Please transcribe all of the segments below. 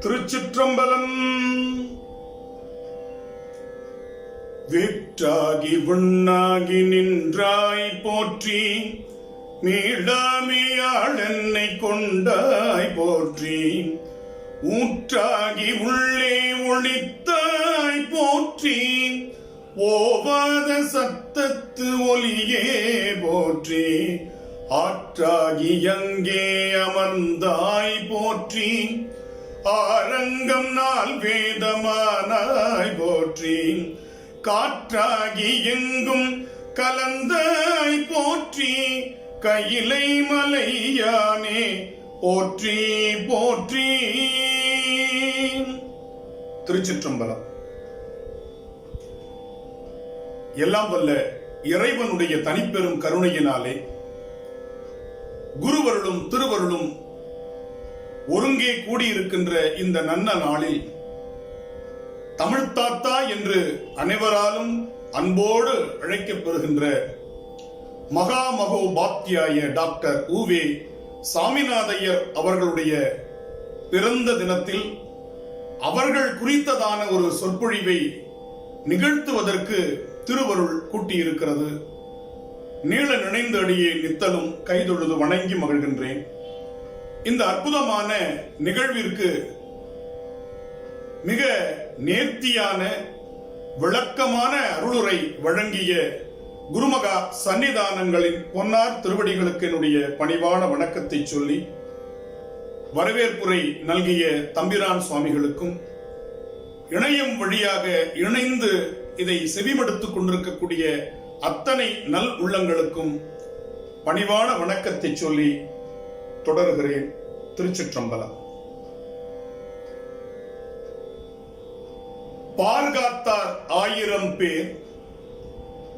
திருச்சிற்றம்பலம். வேற்றாகி விண்ணாகி நின்றாய் போற்றி, மீளாமையாள் என்னை கொண்டாய் போற்றி, ஊற்றாகி உள்ளே ஒளித்தாய் போற்றி, ஓவாத சத்தத்து ஒலியே போற்றி, ஆற்றாகி எங்கே அமர்ந்தாய் போற்றி, ஆரங்கம் நாள் வேதமானாய் போற்றி, காற்றாகி எங்கும் கலந்தாய் போற்றி, கையிலை மலையானே போற்றி போற்றி. திருச்சிற்றம்பலம். எல்லாம் வல்ல இறைவனுடைய தனிப்பெரும் கருணையினாலே குருவருளும் திருவருளும் ஒருங்கே கூடியிருக்கின்ற இந்த நன்ன நாளில் தமிழ்த்தாத்தா என்று அனைவராலும் அன்போடு அழைக்கப்பெறுகின்ற மகாமகோபாத்தியாய டாக்டர் உவே சாமிநாதையர் அவர்களுடைய பிறந்த தினத்தில் அவர்கள் குறித்ததான ஒரு சொற்பொழிவை நிகழ்த்துவதற்கு திருவருள் கூட்டியிருக்கிறது. நீள நினைந்த அடியே நித்தலும் கைதொழுது வணங்கி மகிழ்கின்றேன். இந்த அற்புதமான நிகழ்விற்கு மிக நேர்த்தியான விளக்கமான அருளுரை வழங்கிய குருமகா சன்னிதானங்களின் பொன்னார் திருவடிகளுக்கு என்னுடைய பணிவான வணக்கத்தை சொல்லி, வரவேற்புரை நல்கிய தம்பிரான் சுவாமிகளுக்கும், இணையம் வழியாக இணைந்து இதை செவிமடுத்துக் கொண்டிருக்கக்கூடிய அத்தனை நல் உள்ளங்களுக்கும் பணிவான வணக்கத்தை சொல்லி தொடர்கிறேன். திருச்சிற்றம்பலம். பார்காத்தார் 1000 பேர்,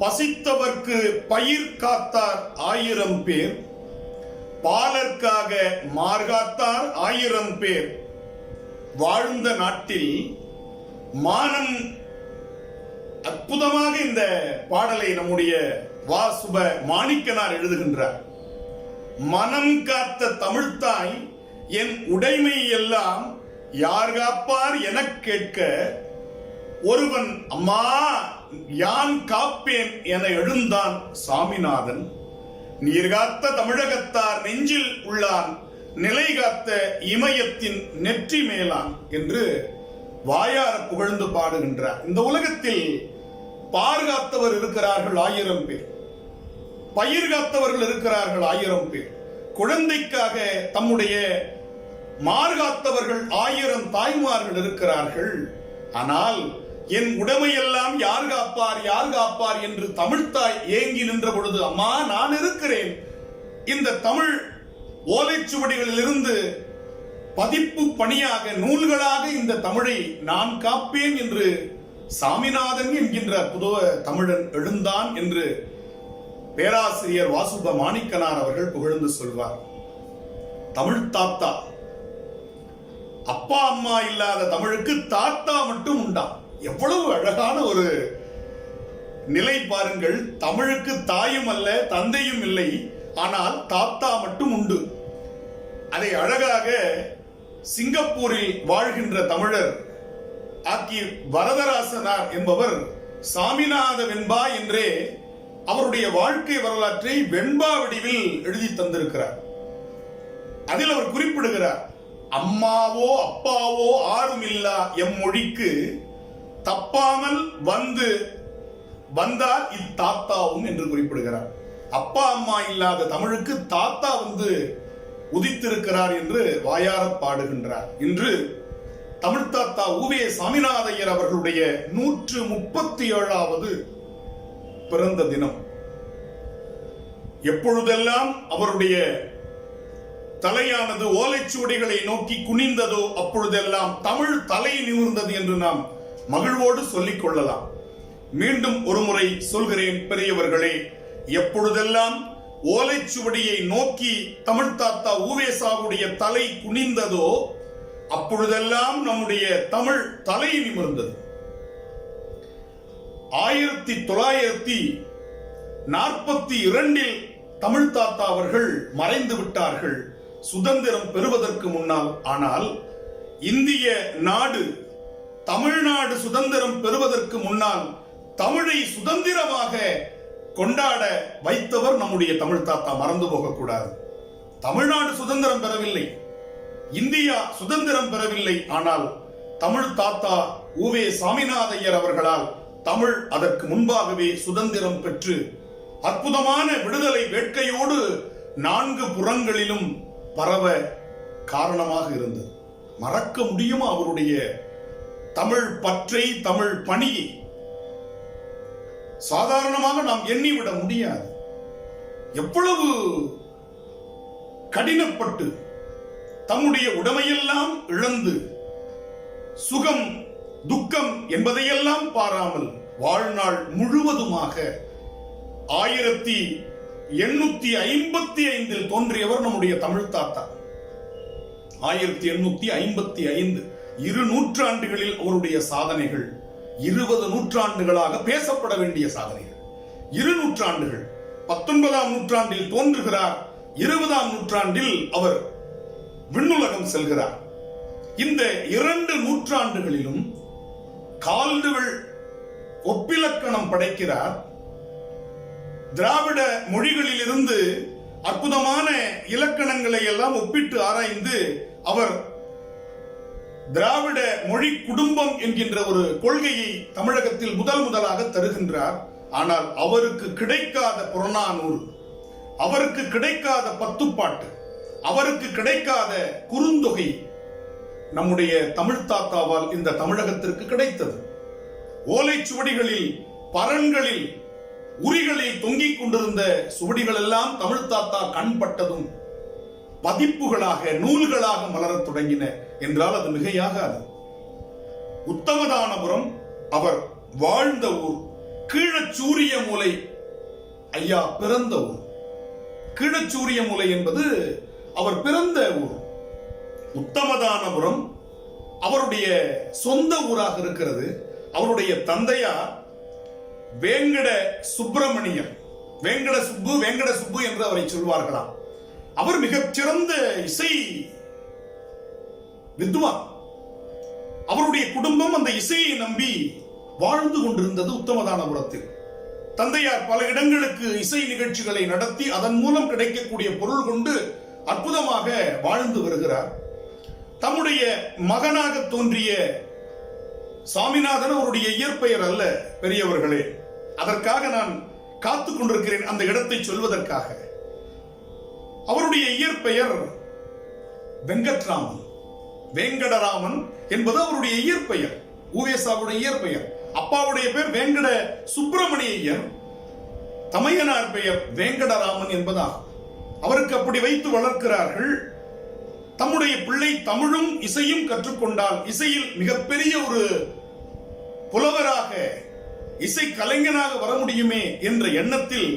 பசித்தவர்க்கு பயிர் காத்தார் 1000 பேர், பாலர்க்காக மார்காத்தார் 1000 பேர், வாழ்ந்த நாட்டில் மானம். அற்புதமாக இந்த பாடலை நம்முடைய வாசுப மாணிக்கனார் எழுதுகின்றார். மனம் காத்த தமிழ்த்தாய் என் உடைமை எல்லாம் யார் காப்பார் எனக் கேட்க, ஒருவன் அம்மா யான் காப்பேன் என எழுந்தான் சாமிநாதன். நீர் காத்த தமிழகத்தார் நெஞ்சில் உள்ளான், நிலை காத்த இமயத்தின் நெற்றி மேலான் என்று வாயார புகழ்ந்து பாடுகின்றார். இந்த உலகத்தில் பார்காத்தவர் இருக்கிறார்கள் 1000 பேர், பயிர் காத்தவர்கள் இருக்கிறார்கள் 1000 பேர், குழந்தைக்காக தம்முடைய மார்காத்தவர்கள் 1000 தாய்மார்கள் இருக்கிறார்கள். ஆனால் என் உடைமையெல்லாம் யார் காப்பார் யார் காப்பார் என்று தமிழ்த்தாய் ஏங்கி நின்ற பொழுது, அம்மா நான் இருக்கிறேன், இந்த தமிழ் ஓலைச்சுவடிகளிலிருந்து பதிப்பு பணியாக நூல்களாக இந்த தமிழை நான் காப்பேன் என்று சாமிநாதன் என்கின்ற புதுவ தமிழன் எழுந்தான் என்று பேராசிரியர் வாசுப மாணிக்கனார் அவர்கள் புகழ்ந்து சொல்வார். தமிழ் தாத்தா, அப்பா அம்மா இல்லாத தமிழுக்கு தாத்தா மட்டும் உண்டா. எவ்வளவு அழகான ஒரு நிலை பாருங்கள். தமிழுக்கு தாயும் அல்ல தந்தையும் இல்லை, ஆனால் தாத்தா மட்டும் உண்டு. அதை அழகாக சிங்கப்பூரில் வாழ்கின்ற தமிழர் ஆக்கி வரதராசனார் என்பவர் சாமிநாத வெண்பா என்றே அவருடைய வாழ்க்கை வரலாற்றை வெண்பா வடிவில் எழுதி தந்திருக்கிறார். அதில் அவர் குறிப்பிடுகிறார், அம்மாவோ அப்பாவோ ஆறும் இல்லா எம் மொழிக்கு தப்பாமல் வந்தார் இத்தாத்தாவும் என்று குறிப்பிடுகிறார். அப்பா அம்மா இல்லாத தமிழுக்கு தாத்தா உதித்திருக்கிறார் என்று வாயார பாடுகின்றார். இன்று தமிழ்த்தாத்தா உவே சாமிநாதையர் அவர்களுடைய 137வது பிறந்த தினம். எப்பொழுதெல்லாம் அவருடைய தலையானது ஓலைச்சுவடிகளை நோக்கி குனிந்ததோ அப்பொழுதெல்லாம் தமிழ் தலை நிமிர்ந்தது என்று நாம் மகிழ்வோடு சொல்லிக் கொள்ளலாம். மீண்டும் ஒருமுறை சொல்கிறேன் பெரியவர்களே, எப்பொழுதெல்லாம் ஓலைச்சுவடியை நோக்கி தமிழ்த்தாத்தா ஊவேசாவுடைய தலை குனிந்ததோ அப்பொழுதெல்லாம் நம்முடைய தமிழ் தலை நிமிர்ந்தது. 1942 தமிழ் தாத்தா அவர்கள் மறைந்து விட்டார்கள் சுதந்திரம் பெறுவதற்கு முன்னால். ஆனால் இந்திய நாடு தமிழ்நாடு சுதந்திரம் பெறுவதற்கு முன்னால் தமிழை சுதந்திரமாக கொண்டாட வைத்தவர் நம்முடைய தமிழ் தாத்தா. மறந்து போகக்கூடாது. தமிழ்நாடு சுதந்திரம் பெறவில்லை, இந்தியா சுதந்திரம் பெறவில்லை. ஆனால் தமிழ் தாத்தா உவே சாமிநாதையர் அவர்களால் தமிழ் அதற்கு முன்பாகவே சுதந்திரம் பெற்று அற்புதமான விடுதலை வேட்கையோடு 4 புறங்களிலும் பரவ காரணமாக இருந்தது. மறக்க முடியுமா அவருடைய தமிழ் பற்றை, தமிழ் பணியை? சாதாரணமாக நாம் எண்ணிவிட முடியாது. எவ்வளவு கடினப்பட்டு தம்முடைய உடைமையெல்லாம் இழந்து சுகம் துக்கம் என்பதையெல்லாம் பாராமல் வாழ்நாள் முழுவதுமாக 1855 தோன்றியவர் நம்முடைய தமிழ் தாத்தா. 1855, 2 நூற்றாண்டுகளில் அவருடைய சாதனைகள் 20 நூற்றாண்டுகளாக பேசப்பட வேண்டிய சாதனைகள். 2 நூற்றாண்டுகள். 19ஆம் நூற்றாண்டில் தோன்றுகிறார், 20ஆம் நூற்றாண்டில் அவர் விண்ணுலகம் செல்கிறார். இந்த 2 நூற்றாண்டுகளிலும் கால்டுவெல் ஒப்பிலக்கணம் படைக்கிறார். திராவிட மொழிகளில் இருந்து அற்புதமான இலக்கணங்களை எல்லாம் ஒப்பிட்டு ஆராய்ந்து அவர் திராவிட மொழி குடும்பம் என்கின்ற ஒரு கொள்கையை தமிழகத்தில் முதலாக தருகின்றார். ஆனால் அவருக்கு கிடைக்காத புறநானூறு, அவருக்கு கிடைக்காத பத்துப்பாட்டு, அவருக்கு கிடைக்காத குறுந்தொகை நம்முடைய தமிழ் தாத்தாவால் இந்த தமிழகத்திற்கு கிடைத்தது. ஓலைச்சுவடிகளில், பரன்களில், உரிகளில் தொங்கிக் கொண்டிருந்த சுவடிகள் எல்லாம் தமிழ் தாத்தா கண்பட்டதும் பதிப்புகளாக, நூல்களாக மலரத் தொடங்கின என்றால் அது மிகையாகாது. உத்தமதானபுரம் அவர் வாழ்ந்த ஊர். கீழச்சூரிய மூலை ஐயா பிறந்த ஊர். கீழச்சூரிய மூலை என்பது அவர் பிறந்த ஊர். உத்தமதானபுரம் அவருடைய சொந்த ஊராக இருக்கிறது. அவருடைய தந்தையார் வேங்கட சுப்பிரமணியன், வேங்கட சுப்பு என்று அவரை சொல்வார்களாம். அவர் மிகச் சிறந்த இசை வித்வான். அவருடைய குடும்பம் அந்த இசையை நம்பி வாழ்ந்து கொண்டிருந்தது உத்தமதானபுரத்தில். தந்தையார் பல இடங்களுக்கு இசை நிகழ்ச்சிகளை நடத்தி அதன் மூலம் கிடைக்கக்கூடிய பொருள் கொண்டு அற்புதமாக வாழ்ந்து வருகிறார். தம்முடைய மகனாக தோன்றிய சாமிநாதன் அவருடைய இயற்பெயர் அல்ல பெரியவர்களே. அதற்காக நான் காத்துக் கொண்டிருக்கிறேன் அந்த இடத்தை சொல்வதற்காக. அவருடைய இயற்பெயர் வெங்கட்ராமன். வேங்கடராமன் என்பது அவருடைய இயற்பெயர், ஊவேசாவுடைய இயற்பெயர். அப்பாவுடைய பெயர் வேங்கட சுப்பிரமணியர், தமையனார் பெயர் வேங்கடராமன் என்பதாகும். அவருக்கு அப்படி வைத்து வளர்க்கிறார்கள். தம்முடைய பிள்ளை தமிழும் இசையும் கற்றுக்கொண்டால் இசையில் மிகப்பெரிய ஒரு புலவராக, இசை கலைஞனாக வர முடியுமே என்ற எண்ணத்தில்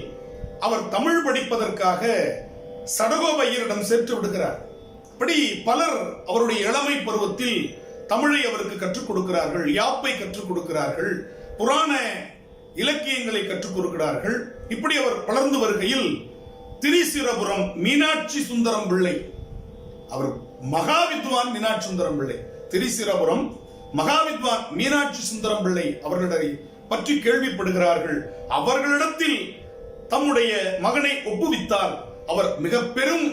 அவர் தமிழ் படிப்பதற்காக சடகோபையரிடம் சேர்த்து விடுகிறார். இப்படி பலர் அவருடைய இளமை பருவத்தில் தமிழை அவருக்கு கற்றுக் கொடுக்கிறார்கள், யாப்பை கற்றுக் கொடுக்கிறார்கள், புராண இலக்கியங்களை கற்றுக் கொடுக்கிறார்கள். இப்படி அவர் வளர்ந்து வருகையில் திரிசிரபுரம் மீனாட்சி சுந்தரம் பிள்ளை, அவர் மகாவித்வான் மீனாட்சி சுந்தரம் பிள்ளை, திரிசிரபுரம் மகாவித்வான் மீனாட்சி சுந்தரம் பிள்ளை அவர்களை பற்றி கேள்விப்படுகிறார்கள். அவர்களிடத்தில் தம்முடைய மகனை ஒப்புவித்தால் அவர் மிக பெரும்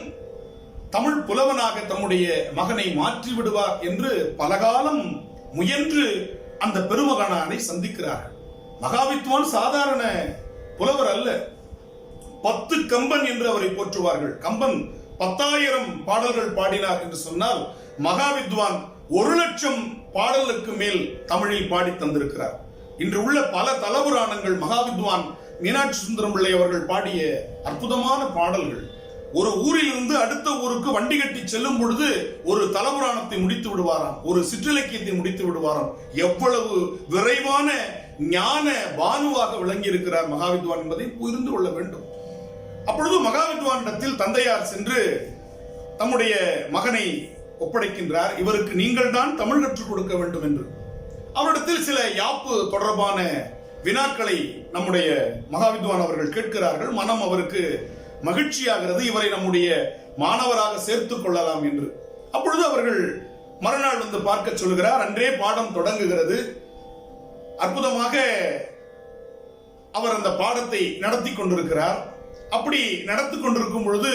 தமிழ் புலவனாக தம்முடைய மகனை மாற்றி விடுவார் என்று பலகாலம் முயன்று அந்த பெருமகனாரை சந்திக்கிறார்கள். மகாவித்வான் சாதாரண புலவர் அல்ல. 10 கம்பன் என்று அவரை போற்றுவார்கள். கம்பன் 10,000 பாடல்கள் பாடினார் என்று சொன்னால் மகாவித்வான் 1,00,000 பாடலுக்கு மேல் தமிழில் பாடி தந்திருக்கிறார். இன்று உள்ள பல தலபுராணங்கள் மகாவித்வான் மீனாட்சி சுந்தரம் பிள்ளை அவர்கள் பாடிய அற்புதமான பாடல்கள். ஒரு ஊரில் இருந்து அடுத்த ஊருக்கு வண்டி கட்டி செல்லும் பொழுது ஒரு தலபுராணத்தை முடித்து விடுவாராம், ஒரு சிற்றிலக்கியத்தை முடித்து விடுவாராம். எவ்வளவு விரைவான ஞான பானுவாக விளங்கி இருக்கிறார் மகாவித்வான் என்பதை புரிந்து கொள்ள வேண்டும். அப்பொழுது மகாவித்வானிடத்தில் தந்தையார் சென்று தம்முடைய மகனை ஒப்படைக்கின்றார். இவருக்கு நீங்கள் தான் தமிழ் கற்றுக் கொடுக்க வேண்டும் என்று. அவரிடத்தில் சில யாப்பு தொடர்பான வினாக்களை நம்முடைய மகாவித்வான் அவர்கள் கேட்கிறார்கள். மனம் அவருக்கு மகிழ்ச்சியாகிறது, இவரை நம்முடைய மாணவராக சேர்த்துக் கொள்ளலாம் என்று. அப்பொழுது அவர்கள் மறுநாள் வந்து பார்க்க சொல்கிறார். அன்றே பாடம் தொடங்குகிறது. அற்புதமாக அவர் அந்த பாடத்தை நடத்தி கொண்டிருக்கிறார். அப்படி நடத்தி கொண்டிருக்கும் பொழுது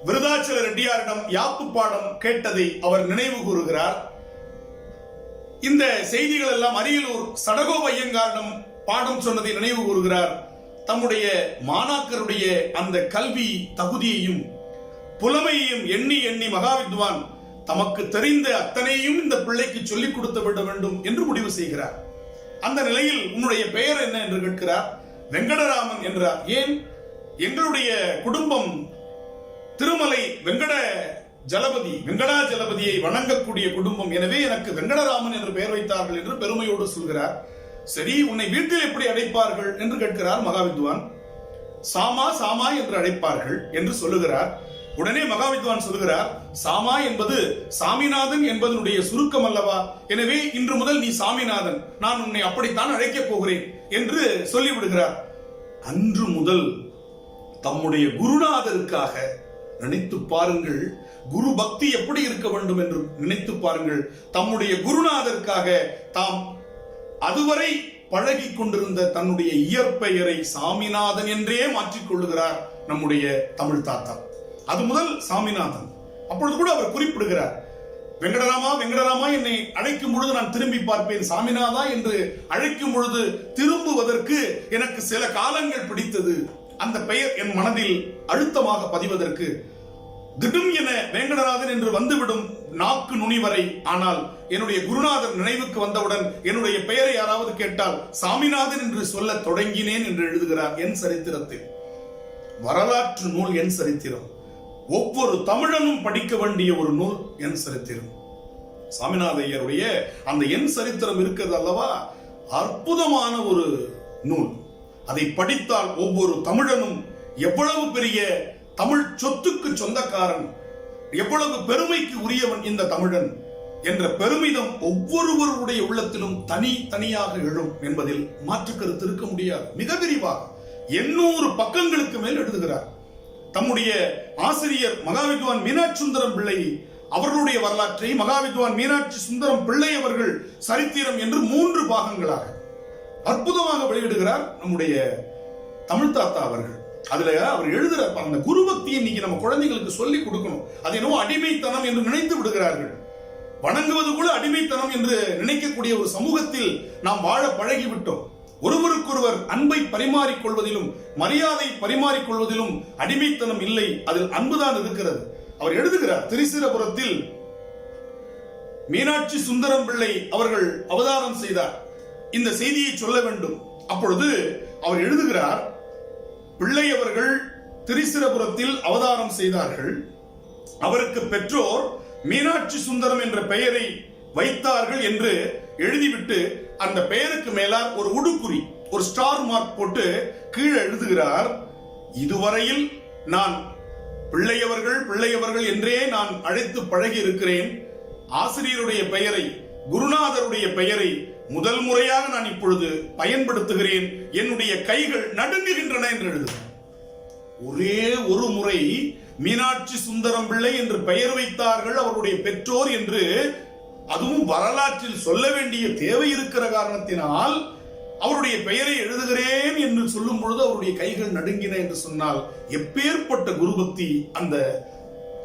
விருதாச்சல ரெட்டியாரிடம் யாப்பு பாடம் கேட்டதை அவர் நினைவு கூறுகிறார். இந்த செய்திகள் எல்லாம் அரியலூர் சடகோப ஐயங்காரிடம் பாடம் சொன்னதை நினைவு கூறுகிறார். தம்முடைய மாணாக்கருடைய அந்த கல்வி தகுதியையும் புலமையையும் எண்ணி எண்ணி மகாவித்வான் தமக்கு தெரிந்த அத்தனையும் இந்த பிள்ளைக்கு சொல்லிக் கொடுத்து விட வேண்டும் என்று முடிவு செய்கிறார். அந்த நிலையில் உன்னுடைய பெயர் என்ன என்று கேட்கிறார். வெங்கடராமன் என்றார். ஏன்? எங்களுடைய குடும்பம் திருமலை வெங்கடாஜலபதியை வணங்கக்கூடிய குடும்பம், எனவே எனக்கு வெங்கடராமன் என்று பெயர் வைத்தார்கள் என்று பெருமையோடு சொல்கிறார். சரி, உன்னை வீட்டில் எப்படி அழைப்பார்கள் என்று கேட்கிறார் மகாவித்வான். சாமா சாமா என்று அழைப்பார்கள் என்று சொல்லுகிறார். உடனே மகாவித்வான் சொல்லுகிறார், சாமா என்பது சாமிநாதன் என்பதனுடைய சுருக்கம் அல்லவா, எனவே இன்று முதல் நீ சாமிநாதன், நான் உன்னை அப்படித்தான் அழைக்கப் போகிறேன் என்று சொல்லிவிடுகிறார். அன்று முதல் தம்முடைய குருநாதருக்காக நினைத்து பாருங்கள், குரு பக்தி எப்படி இருக்க வேண்டும் என்று நினைத்து பாருங்கள். தம்முடைய குருநாதருக்காக தாம் அதுவரை பழகி கொண்டிருந்த தன்னுடைய இயற்பெயரை சாமிநாதன் என்றே மாற்றிக் கொள்ளுகிறார் நம்முடைய தமிழ் தாத்தா. அது முதல் சாமிநாதன். அப்பொழுது கூட அவர் குறிப்பிடுகிறார், வெங்கடராமா வெங்கடராமா என்னை அழைக்கும் பொழுது நான் திரும்பி பார்ப்பேன், சாமிநாதா என்று அழைக்கும் பொழுது திரும்புவதற்கு எனக்கு சில காலங்கள் பிடித்தது. அந்த பெயர் என் மனதில் அழுத்தமாக பதிவதற்கு திடும் என வேங்கடநாதன் என்று வந்துவிடும் நாக்கு நுனி வரை. ஆனால் என்னுடைய குருநாதர் நினைவுக்கு வந்தவுடன் என்னுடைய பெயரை யாராவது கேட்டால் சாமிநாதன் என்று சொல்ல தொடங்கினேன் என்று எழுதுகிறார் என் சரித்திரத்தில். வரலாற்று நூல் என் சரித்திரம். ஒவ்வொரு தமிழனும் படிக்க வேண்டிய ஒரு நூல் என் சரித்திரம். சாமிநாத ஐயருடைய அந்த என் சரித்திரம் இருக்கிறது அல்லவா, அற்புதமான ஒரு நூல். அதை படித்தால் ஒவ்வொரு தமிழனும் எவ்வளவு பெரிய தமிழ் சொத்துக்கு சொந்தக்காரன், எவ்வளவு பெருமைக்கு உரியவன் இந்த தமிழன் என்ற பெருமிதம் ஒவ்வொருவருடைய உள்ளத்திலும் தனியாக எழும் என்பதில் மாற்று கருத்து இருக்க முடியாது. மிக விரிவாக 800 பக்கங்களுக்கு மேல் எழுதுகிறார். தம்முடைய ஆசிரியர் மகாவித்வான் மீனாட்சி சுந்தரம் பிள்ளை அவர்களுடைய வரலாற்றை மகாவித்வான் மீனாட்சி சுந்தரம் பிள்ளை அவர்கள் சரித்திரம் என்று 3 பாகங்களாக அற்புதமாக வெளியிடுகிறார் நம்முடைய தமிழ் தாத்தா அவர்கள். அதுல அவர் எழுதுற அந்த குரு பக்தியை இன்னைக்கு நம்ம குழந்தைகளுக்கு சொல்லி கொடுக்கணும். அது என்னவோ அடிமைத்தனம் என்று நினைத்து விடுகிறார்கள். வணங்குவது கூட அடிமைத்தனம் என்று நினைக்கக்கூடிய ஒரு சமூகத்தில் நாம் வாழ பழகிவிட்டோம். ஒருவருக்கொருவர் அன்பை பரிமாறிக்கொள்வதிலும் மரியாதை பரிமாறிக்கொள்வதிலும் அடிமைத்தனம் இல்லை, அதில் அன்புதான் இருக்கிறது. அவர் எழுதுகிறார், திரிசிரபுரத்தில் மீனாட்சி சுந்தரம் பிள்ளை அவர்கள் அவதாரம் செய்தார், இந்த செய்தியை சொல்ல வேண்டும். அப்பொழுது அவர் எழுதுகிறார், பிள்ளை அவர்கள் திரிசிரபுரத்தில் அவதாரம் செய்தார்கள். அவருக்கு பெற்றோர் மீனாட்சி சுந்தரம் என்ற பெயரை வைத்தார்கள் என்று எழுதிவிட்டு அந்த பெயருக்கு மேலார் ஒரு உடுக்குறி, ஒரு ஸ்டார் மார்க் போட்டு கீழே எழுதுகிறார், இதுவரையில் நான் பிள்ளையவர்கள் என்றே நான் அழைத்து பழகி இருக்கிறேன். ஆசிரியருடைய பெயரை, குருநாதருடைய பெயரை முதல் முறையாக நான் இப்பொழுது பயன்படுத்துகிறேன், என்னுடைய கைகள் நடுங்குகின்றன என்று எழுதுகிறார். ஒரே ஒரு முறை மீனாட்சி சுந்தரம் பிள்ளை என்று பெயர் வைத்தார்கள் அவருடைய பெற்றோர் என்று, அதுவும் வரலாற்றில் சொல்ல வேண்டிய தேவை இருக்கிற காரணத்தினால் அவருடைய பெயரை எழுதுகிறேன் என்று சொல்லும் பொழுது அவருடைய கைகள் நடுங்கின என்று சொன்னால் எப்பேற்பட்ட குருபக்தி அந்த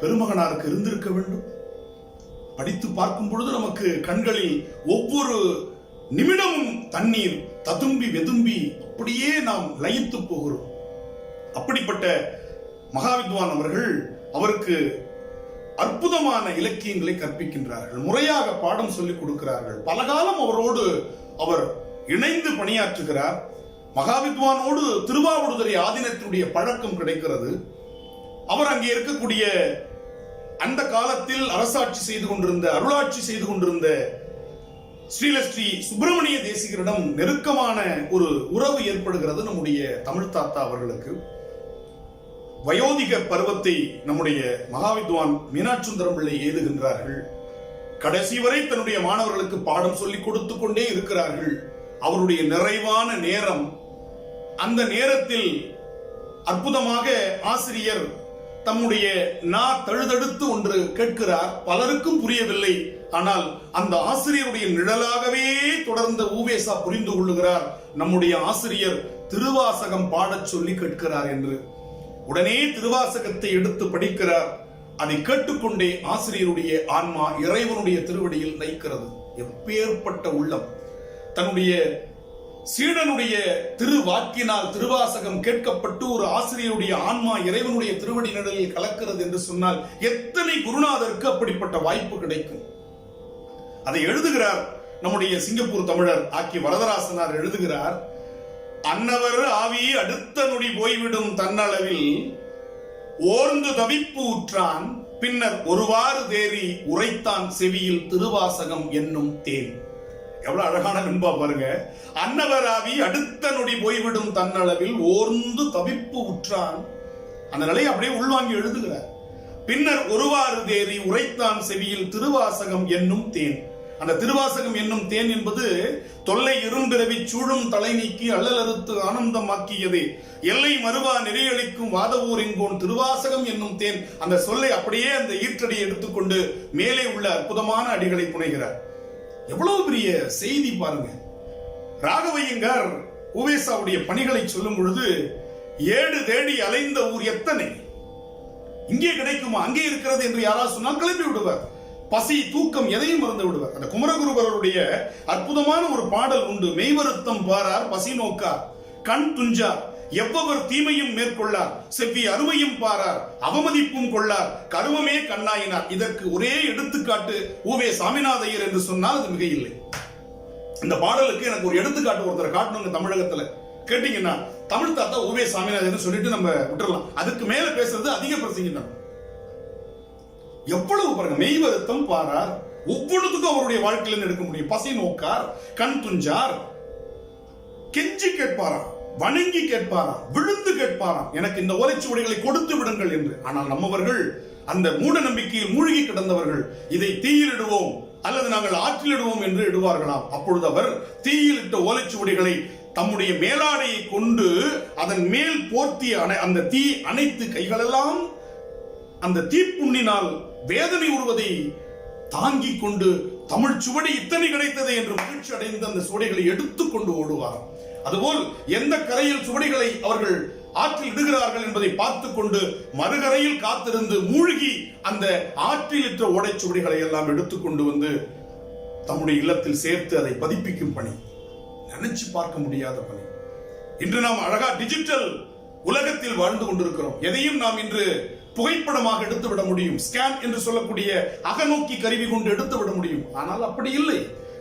பெருமகனாருக்கு இருந்திருக்க வேண்டும். படித்து பார்க்கும் பொழுது நமக்கு கண்களில் ஒவ்வொரு நிமிடமும் தண்ணீர் ததும்பி வெதும்பி அப்படியே நாம் லயித்து போகிறோம். அப்படிப்பட்ட மகாவித்வான் அவர்கள் அவருக்கு அற்புதமான இலக்கியங்களை கற்பிக்கின்றார்கள், முறையாக பாடம் சொல்லிக் கொடுக்கிறார்கள். பல காலம் அவரோடு அவர் இணைந்து பணியாற்றுகிறார். மகாவித்வானோடு திருவாவடுதுறை ஆதீனத்தினுடைய பழக்கம் கிடைக்கிறது. அவர் அங்கே இருக்கக்கூடிய அந்த காலத்தில் அரசாட்சி செய்து கொண்டிருந்த, அருளாட்சி செய்து கொண்டிருந்த ஸ்ரீலஸ்ரீ சுப்பிரமணிய தேசிகரிடம் நெருக்கமான ஒரு உறவு ஏற்படுகிறது நம்முடைய தமிழ் தாத்தா அவர்களுக்கு. வயோதிக பருவத்தை நம்முடைய மகாவித்வான் மீனாட்சி சுந்தரம் பிள்ளை எழுதுகின்றார்கள். கடைசி வரை தன்னுடைய மாணவர்களுக்கு பாடம் சொல்லிக் கொடுத்து கொண்டே இருக்கிறார்கள். அவருடைய நிறைவான நேரம், அந்த நேரத்தில் அற்புதமாக ஆசிரியர் தம்முடைய தழுதழுத்து ஒன்று கேட்கிறார். பலருக்கும் புரியவில்லை. ஆனால் அந்த ஆசிரியருடைய நிழலாகவே தொடர்ந்த ஊவேசா புரிந்து கொள்ளுகிறார், நம்முடைய ஆசிரியர் திருவாசகம் பாடச் சொல்லி கேட்கிறார் என்று. உடனே திருவாசகத்தை எடுத்து படிக்கிறார். அதை கேட்டுக்கொண்டே ஆசிரியருடைய ஆன்மா இறைவனுடைய திருவடியில் நைக்கிறது. எப்பேற்பட்ட உள்ளம்! தன்னுடைய சீடனுடைய திருவாக்கினால் திருவாசகம் கேட்கப்பட்டு ஒரு ஆசிரியருடைய ஆன்மா இறைவனுடைய திருவடி நிழலில் கலக்கிறது என்று சொன்னால் எத்தனை குருநாதருக்கு அப்படிப்பட்ட வாய்ப்பு கிடைக்கும்? அதை எழுதுகிறார் நம்முடைய சிங்கப்பூர் தமிழர் ஆக்கி வரதராசனார் எழுதுகிறார். அன்னவர் ஆவி அடுத்த நொடி போய்விடும் தன்னளவில் ஓர்ந்து தவிப்பு உற்றான், பின்னர் ஒருவாறு தேறி உரைத்தான் செவியில் திருவாசகம் என்னும் தேன். எவ்வளவு அழகான வெண்பா பாருங்க. அன்னவராவி அடுத்த நொடி போய்விடும் தன்னளவில் ஓர்ந்து தவிப்பு உற்றான், அந்த நிலையை அப்படியே உள்வாங்கி எழுதுகிறார். பின்னர் ஒருவாறு தேறி உரைத்தான் செவியில் திருவாசகம் என்னும் தேன். அந்த திருவாசகம் என்னும் தேன் என்பது தொல்லை இரும்பிறவி சூழும் தலை நீக்கி அள்ளலறுத்து ஆனந்தமாக்கியது, எல்லை மறுவா நெறியளிக்கும் வாதவூர் எங்கோன் திருவாசகம் என்னும் தேன். அந்த சொல்லை அப்படியே அந்த ஈற்றடியை எடுத்துக்கொண்டு மேலே உள்ள அற்புதமான அடிகளை புனைகிறார். எவ்வளவு பெரிய செய்தி பாருங்க. ராகவையங்கார் ஊவேசாவுடைய பணிகளை சொல்லும் பொழுது, ஏடு தேடி அலைந்த ஊர் எத்தனை, இங்கே கிடைக்குமா அங்கே இருக்கிறது என்று யாராவது சொன்னால் கிளப்பி விடுவார். பசி தூக்கம் எதையும் மறந்து விடுவார். அந்த குமரகுருபரருடைய அற்புதமான ஒரு பாடல் உண்டு. மெய்வருத்தம் பாரார் பசி நோக்கார் கண் துஞ்சார் எவ்வவர் தீமையும் மேற்கொள்ளார் செவ்வி அருமையும் பாரார் அவமதிப்பும் கொள்ளார் கருவமே கண்ணாயினார். இதற்கு ஒரே எடுத்துக்காட்டு ஊவே சாமிநாதையர் என்று சொன்னால் அது மிக இல்லை. இந்த பாடலுக்கு எனக்கு ஒரு எடுத்துக்காட்டு ஒருத்தரை காட்டணுங்க. தமிழகத்துல கேட்டீங்கன்னா தமிழ் தாத்தா ஊவே சாமிநாதையர் சொல்லிட்டு நம்ம விட்டுறலாம். அதுக்கு மேல பேசுறது அதிக பிரசங்கிதான். எவ்வளவு பாருங்க, மெய் வருத்தம் பாரார், ஒவ்வொன்றுக்கும் அவருடைய வாழ்க்கையில எடுக்க முடியும். பசி நோக்கார் கண் துஞ்சார், கெஞ்சி கேட்பாராம், வணங்கி கேட்பாராம், விழுந்து கேட்பாராம், எனக்கு இந்த ஓலைச்சுவடிகளை கொடுத்து விடுங்கள் என்று. ஆனால் நம்மவர்கள் அந்த மூட நம்பிக்கையில் மூழ்கி கிடந்தவர்கள் இதை தீயிலிடுவோம் அல்லது நாங்கள் ஆற்றிலிடுவோம் என்று இடுவார்களாம். அப்பொழுது அவர் தீயிலிட்ட ஓலைச்சுவடிகளை தம்முடைய மேலாடையை கொண்டு அதன் மேல் போர்த்தி அந்த தீ அனைத்து கைகளெல்லாம் அந்த தீப்புண்ணினால் வேதனை உறுவதை தாங்கிக் கொண்டு தமிழ் சுவடி இத்தனை கிடைத்தது என்று மகிழ்ச்சி அடைந்து அந்த சுவடிகளை எடுத்துக்கொண்டு ஓடுவார். அதுபோல் எந்த கரையில் சுவடிகளை அவர்கள் ஆற்றில் இடுகிறார்கள் என்பதை பார்த்துக் கொண்டு மறுகரையில் காத்திருந்து மூழ்கி அந்த ஆற்றில் இட்ட ஓடைச்சுவடிகளை எல்லாம் எடுத்துக்கொண்டு வந்து தம்முடைய இல்லத்தில் சேர்த்து அதை பதிப்பிக்கும் பணி. நினைச்சு பார்க்க முடியாத பணி. இன்று நாம் அழகா டிஜிட்டல் உலகத்தில் வாழ்ந்து கொண்டிருக்கிறோம். எதையும் நாம் இன்று புகைப்படமாக எடுத்து விட முடியும். ஸ்கேன் என்று சொல்லக்கூடிய அகநோக்கி கருவி கொண்டு எடுத்து விட முடியும். ஆனால் அப்படி இல்லை.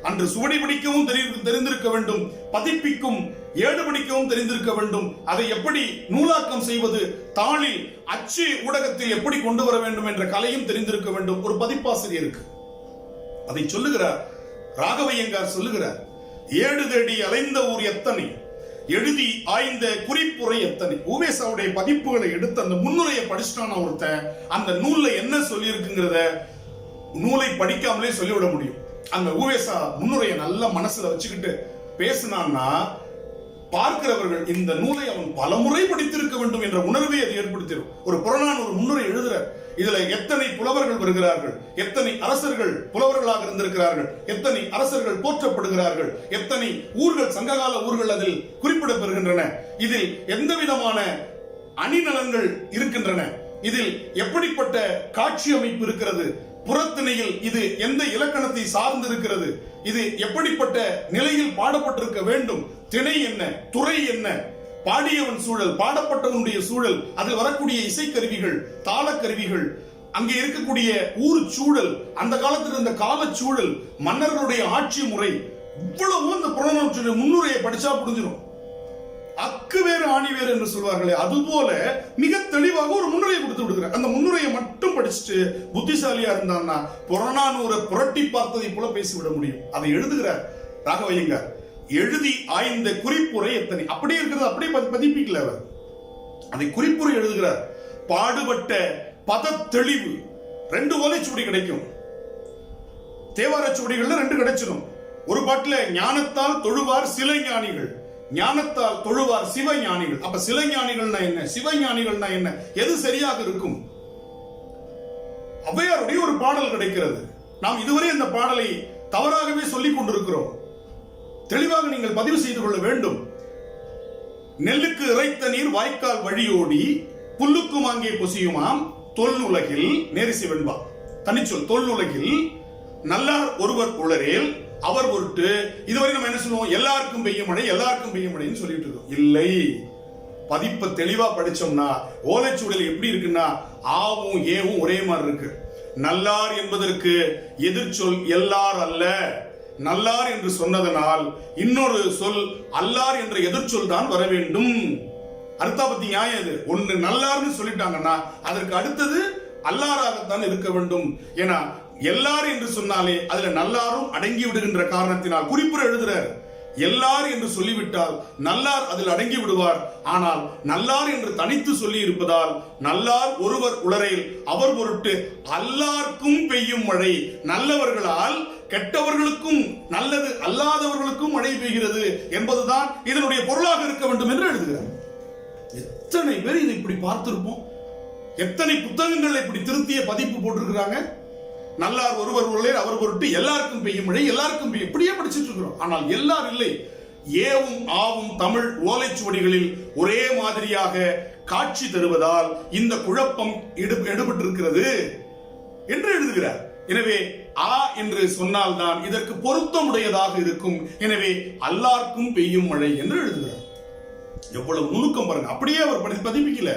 அன்று சுவடி பிடிக்கவும் தெரிந்திருக்க வேண்டும், பதிப்பிக்கும் ஏடு பிடிக்கவும் தெரிந்திருக்க வேண்டும். அதை எப்படி நூலாக்கம் செய்வது, தாளில் அச்சு ஊடகத்தில் எப்படி கொண்டு வர வேண்டும் என்ற கலையும் தெரிந்திருக்க வேண்டும் ஒரு பதிப்பாசிரியருக்கு. அதை சொல்லுகிறார் ராகவையங்கார் சொல்லுகிறார். ஏடு தேடி அலைந்த ஊர் எத்தனை, எழுதி ஆய்ந்த குறிப்புரை எத்தனை. ஊவேசாவுடைய பதிப்புகளை எடுத்து அந்த முன்னுரையை படிச்சுட்டான ஒருத்தன் அந்த நூல்ல என்ன சொல்லி இருக்குங்கிறத நூலை படிக்காமலே சொல்லிவிட முடியும். அந்த ஊவேசா முன்னுரையை நல்ல மனசுல வச்சுக்கிட்டு பேசினான்னா பார்க்கிறவர்கள் இந்த நூலை அவன் பலமுறை படித்திருக்க வேண்டும் என்ற உணர்வை அது ஏற்படுத்திடும். ஒரு புறநானூறு முன்னுரை எழுதுற இதுல எத்தனை புலவர்கள் வருகிறார்கள், எத்தனை அரசர்கள் புலவர்களாக இருந்திருக்கிறார்கள், எத்தனை அரசர்கள் போற்றப்படுகிறார்கள், எத்தனை ஊர்கள் சங்ககால ஊர்கள் அதில் குறிப்பிடப்பெறுகின்றன, இதில் எந்த விதமான அணிநலன்கள் இருக்கின்றன, இதில் எப்படிப்பட்ட காட்சி அமைப்பு இருக்கிறது, புறத்திணையில் இது எந்த இலக்கணத்தை சார்ந்து இருக்கிறது, இது எப்படிப்பட்ட நிலையில் பாடப்பட்டிருக்க வேண்டும், திணை என்ன, துறை என்ன, பாடியவன் சூழல், பாடப்பட்டவனுடைய சூழல், அதில் வரக்கூடிய இசைக்கருவிகள், தாளக்கருவிகள், அங்கே இருக்கக்கூடிய ஊர் சூழல், அந்த காலத்தில் இருந்த கால சூழல், மன்னர்களுடைய ஆட்சி முறை, இவ்வளவு அந்த புறநானூற்று முன்னுரையை படிச்சா புரிஞ்சிடும். அக்கு வேறு ஆணி வேறு என்று சொல்வார்களே, அதுபோல மிக தெளிவாக ஒரு முன்னுரையை கொடுத்து விடுகிறார். அந்த முன்னுரையை மட்டும் படிச்சுட்டு புத்திசாலியா இருந்தான்னா புறநானூரை புரட்டி பார்த்ததை போல பேசிவிட முடியும். அதை எழுதுகிறார் ராகவையங்கார். எழுதி ஆய்ந்த குறிப்புரை எத்தனை, அப்படியே இருக்கிறது அப்படியே பதிப்பிக்கல அவர். அதை குறிப்புரை எழுதுகிறார். பாடுபட்ட பத தெளிவு 2 ஓலைச்சுவடி கிடைக்கும். தேவார சுவடிகள்ல 2 கிடைச்சிடும். ஒரு பாட்டுல ஞானத்தால் தொழுவார் சிலை ஞானிகள், ஞானத்தால் தொழுவார் சிவஞானிகள். அப்ப சிலை ஞானிகள்னா என்ன, சிவஞானிகள்னா என்ன, எது சரியாக இருக்கும்? ஔவையாருடைய ஒரு பாடல் கிடைக்கிறது. நாம் இதுவரை இந்த பாடலை தவறாகவே சொல்லிக் கொண்டிருக்கிறோம். தெளிவாக நீங்கள் பதிவு செய்து கொள்ள வேண்டும். நெல்லுக்கு இறைத்த நீர் வாய்க்கால் வழியோடி புல்லுக்கும் அங்கே பொசியுமாம் தொல்லுலகில் நேரிசி வெண்பா தனிச்சொல் தொல்லுலகில் நல்லார் ஒருவர் உளரேல் அவர் பொருட்டு. இதுவரை நம்ம என்ன சொல்லுவோம்? எல்லாருக்கும் பெய்யும் மழை, எல்லாருக்கும் பெய்யும் மழைன்னு சொல்லிட்டு இருக்கோம். இல்லை, பதிப்ப தெளிவா படிச்சோம்னா ஓலைச்சுவடியில் எப்படி இருக்குன்னா ஆவும் ஏவும் ஒரே மாதிரி இருக்கு. நல்லார் என்பதற்கு எதிர்ச்சொல் எல்லார் அல்ல. நல்லார் என்று சொன்னதனால் இன்னொரு சொல் அல்லார் என்ற எதிர்ச்சொல் தான் வர வேண்டும். அர்த்தாபத்தி நியாயம் இது. ஒன்று நல்லார்னு சொல்லிட்டாங்கன்னா அதற்கு அடுத்தது அல்லாராகத்தான் இருக்க வேண்டும். ஏன்னா எல்லார் என்று சொன்னாலே அதுல நல்லாரும் அடங்கி விடுகின்ற காரணத்தினால் குறிப்புரை எழுதுறார். எல்லார் என்று சொல்லிவிட்டால் நல்லார் அதில் அடங்கி விடுவார். ஆனால் நல்லார் என்று தனித்து சொல்லி இருப்பதால் நல்லார் ஒருவர் உளரேல் அவர் பொருட்டு அல்லார்க்கும் பெய்யும் மழை. நல்லவர்களால் கெட்டவர்களுக்கும் நல்லது அல்லாதவர்களுக்கும் மழை பெய்கிறது என்பதுதான் இதனுடைய பொருளாக இருக்க வேண்டும் என்று எழுதுகிறார். எத்தனை பேர் இதை இப்படி பார்த்திருப்போம்? எத்தனை புத்தகங்கள் இப்படி திருத்திய பதிப்பு போட்டிருக்கிறாங்க. நல்லார் ஒருவர் உளரேல் அவர் பொருட்டு எல்லாருக்கும் பெய்யும் மழை, எல்லாருக்கும் பெய்யும், இப்படியே படிச்சுட்டு இருக்கிறோம். ஆனால் எல்லார் இல்லை. ஏவும் ஆவும் தமிழ் ஓலைச்சுவடிகளில் ஒரே மாதிரியாக காட்சி தருவதால் இந்த குழப்பம் எடுபட்டிருக்கிறது என்று எழுதுகிறார். எனவே ஆ என்று சொன்னால்தான் இதற்கு பொருத்தமுடையதாக இருக்கும். எனவே அல்லார்க்கும் பெய்யும் மழை என்று எழுதுகிறார். எவ்வளவு நுணுக்கம் பாருங்க. அப்படியே அவர் பதிப்பிக்கல.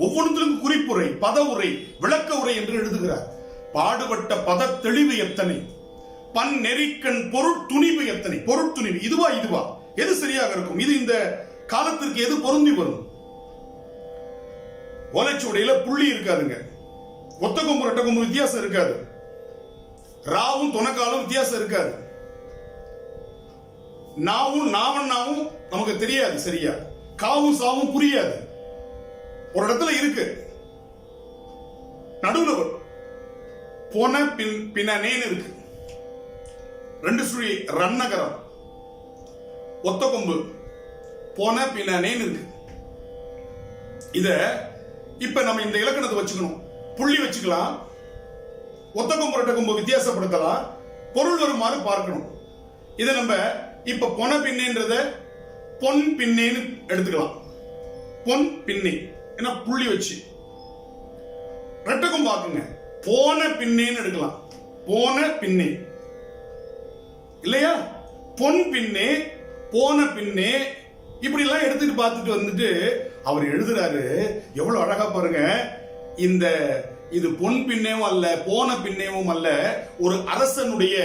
ஒவ்வொன்றிலும் குறிப்புரை, பத உரை, விளக்க உரை என்று எழுதுகிறார். பாடுபட்ட பத தெளிவு எத்தனை, பன் நெறிக்கண் பொருட்துணிவு எத்தனை. பொருட்துணிவு இதுவா எது சரியாக இருக்கும்? இது இந்த காலத்திற்கு எது பொருந்தி வரும்? ஓலைச்சுவடியில புள்ளி இருக்காதுங்க. ஒத்த கொம்பு ரெட்ட கொம்பு வித்தியாசம் இருக்காது. ராவும் துணக்காலும் வித்தியாசம் இருக்காது. நாவும் நாவும் நமக்கு தெரியாது சரியா. காவும் சாவும் புரியாது. ஒரு இடத்துல இருக்கு. நடுவுல போன பின்னேன்னு இருக்கு. ரெண்டு சுழி ரன்னகரம். ஒத்த கொம்பு போன பின்னேன்னு இருக்கு. இத இப்ப நம்ம இந்த இலக்கணத்தை வச்சுக்கணும். புள்ளி வச்சுக்கலாம். ஒத்த கொம்பு ரெட்ட கொம்பு வித்தியாசப்படுத்தலாம். பொருள் வருமாறு பார்க்கணும். இதை நம்ம இப்ப பொன பின்னேன்றத பொன் பின்னேன்னு எடுத்துக்கலாம். பொன் பின்னே ஏன்னா புள்ளி வச்சு. ரெட்ட கொம்பு ஆக்குங்க. போன பின்னேன்னு எடுக்கலாம். போன பின்னே இல்லையா? பொன் பின்னே போன பின்னே இப்படி எல்லாம் எடுத்துட்டு பார்த்துட்டு வந்துட்டு அவர் எழுதுறாரு. எவ்வளவு அழகா பாருங்க. இந்த இது பொன் பின்னேவும் அல்ல, போன பின்னேவும் அல்ல, ஒரு அரசனுடைய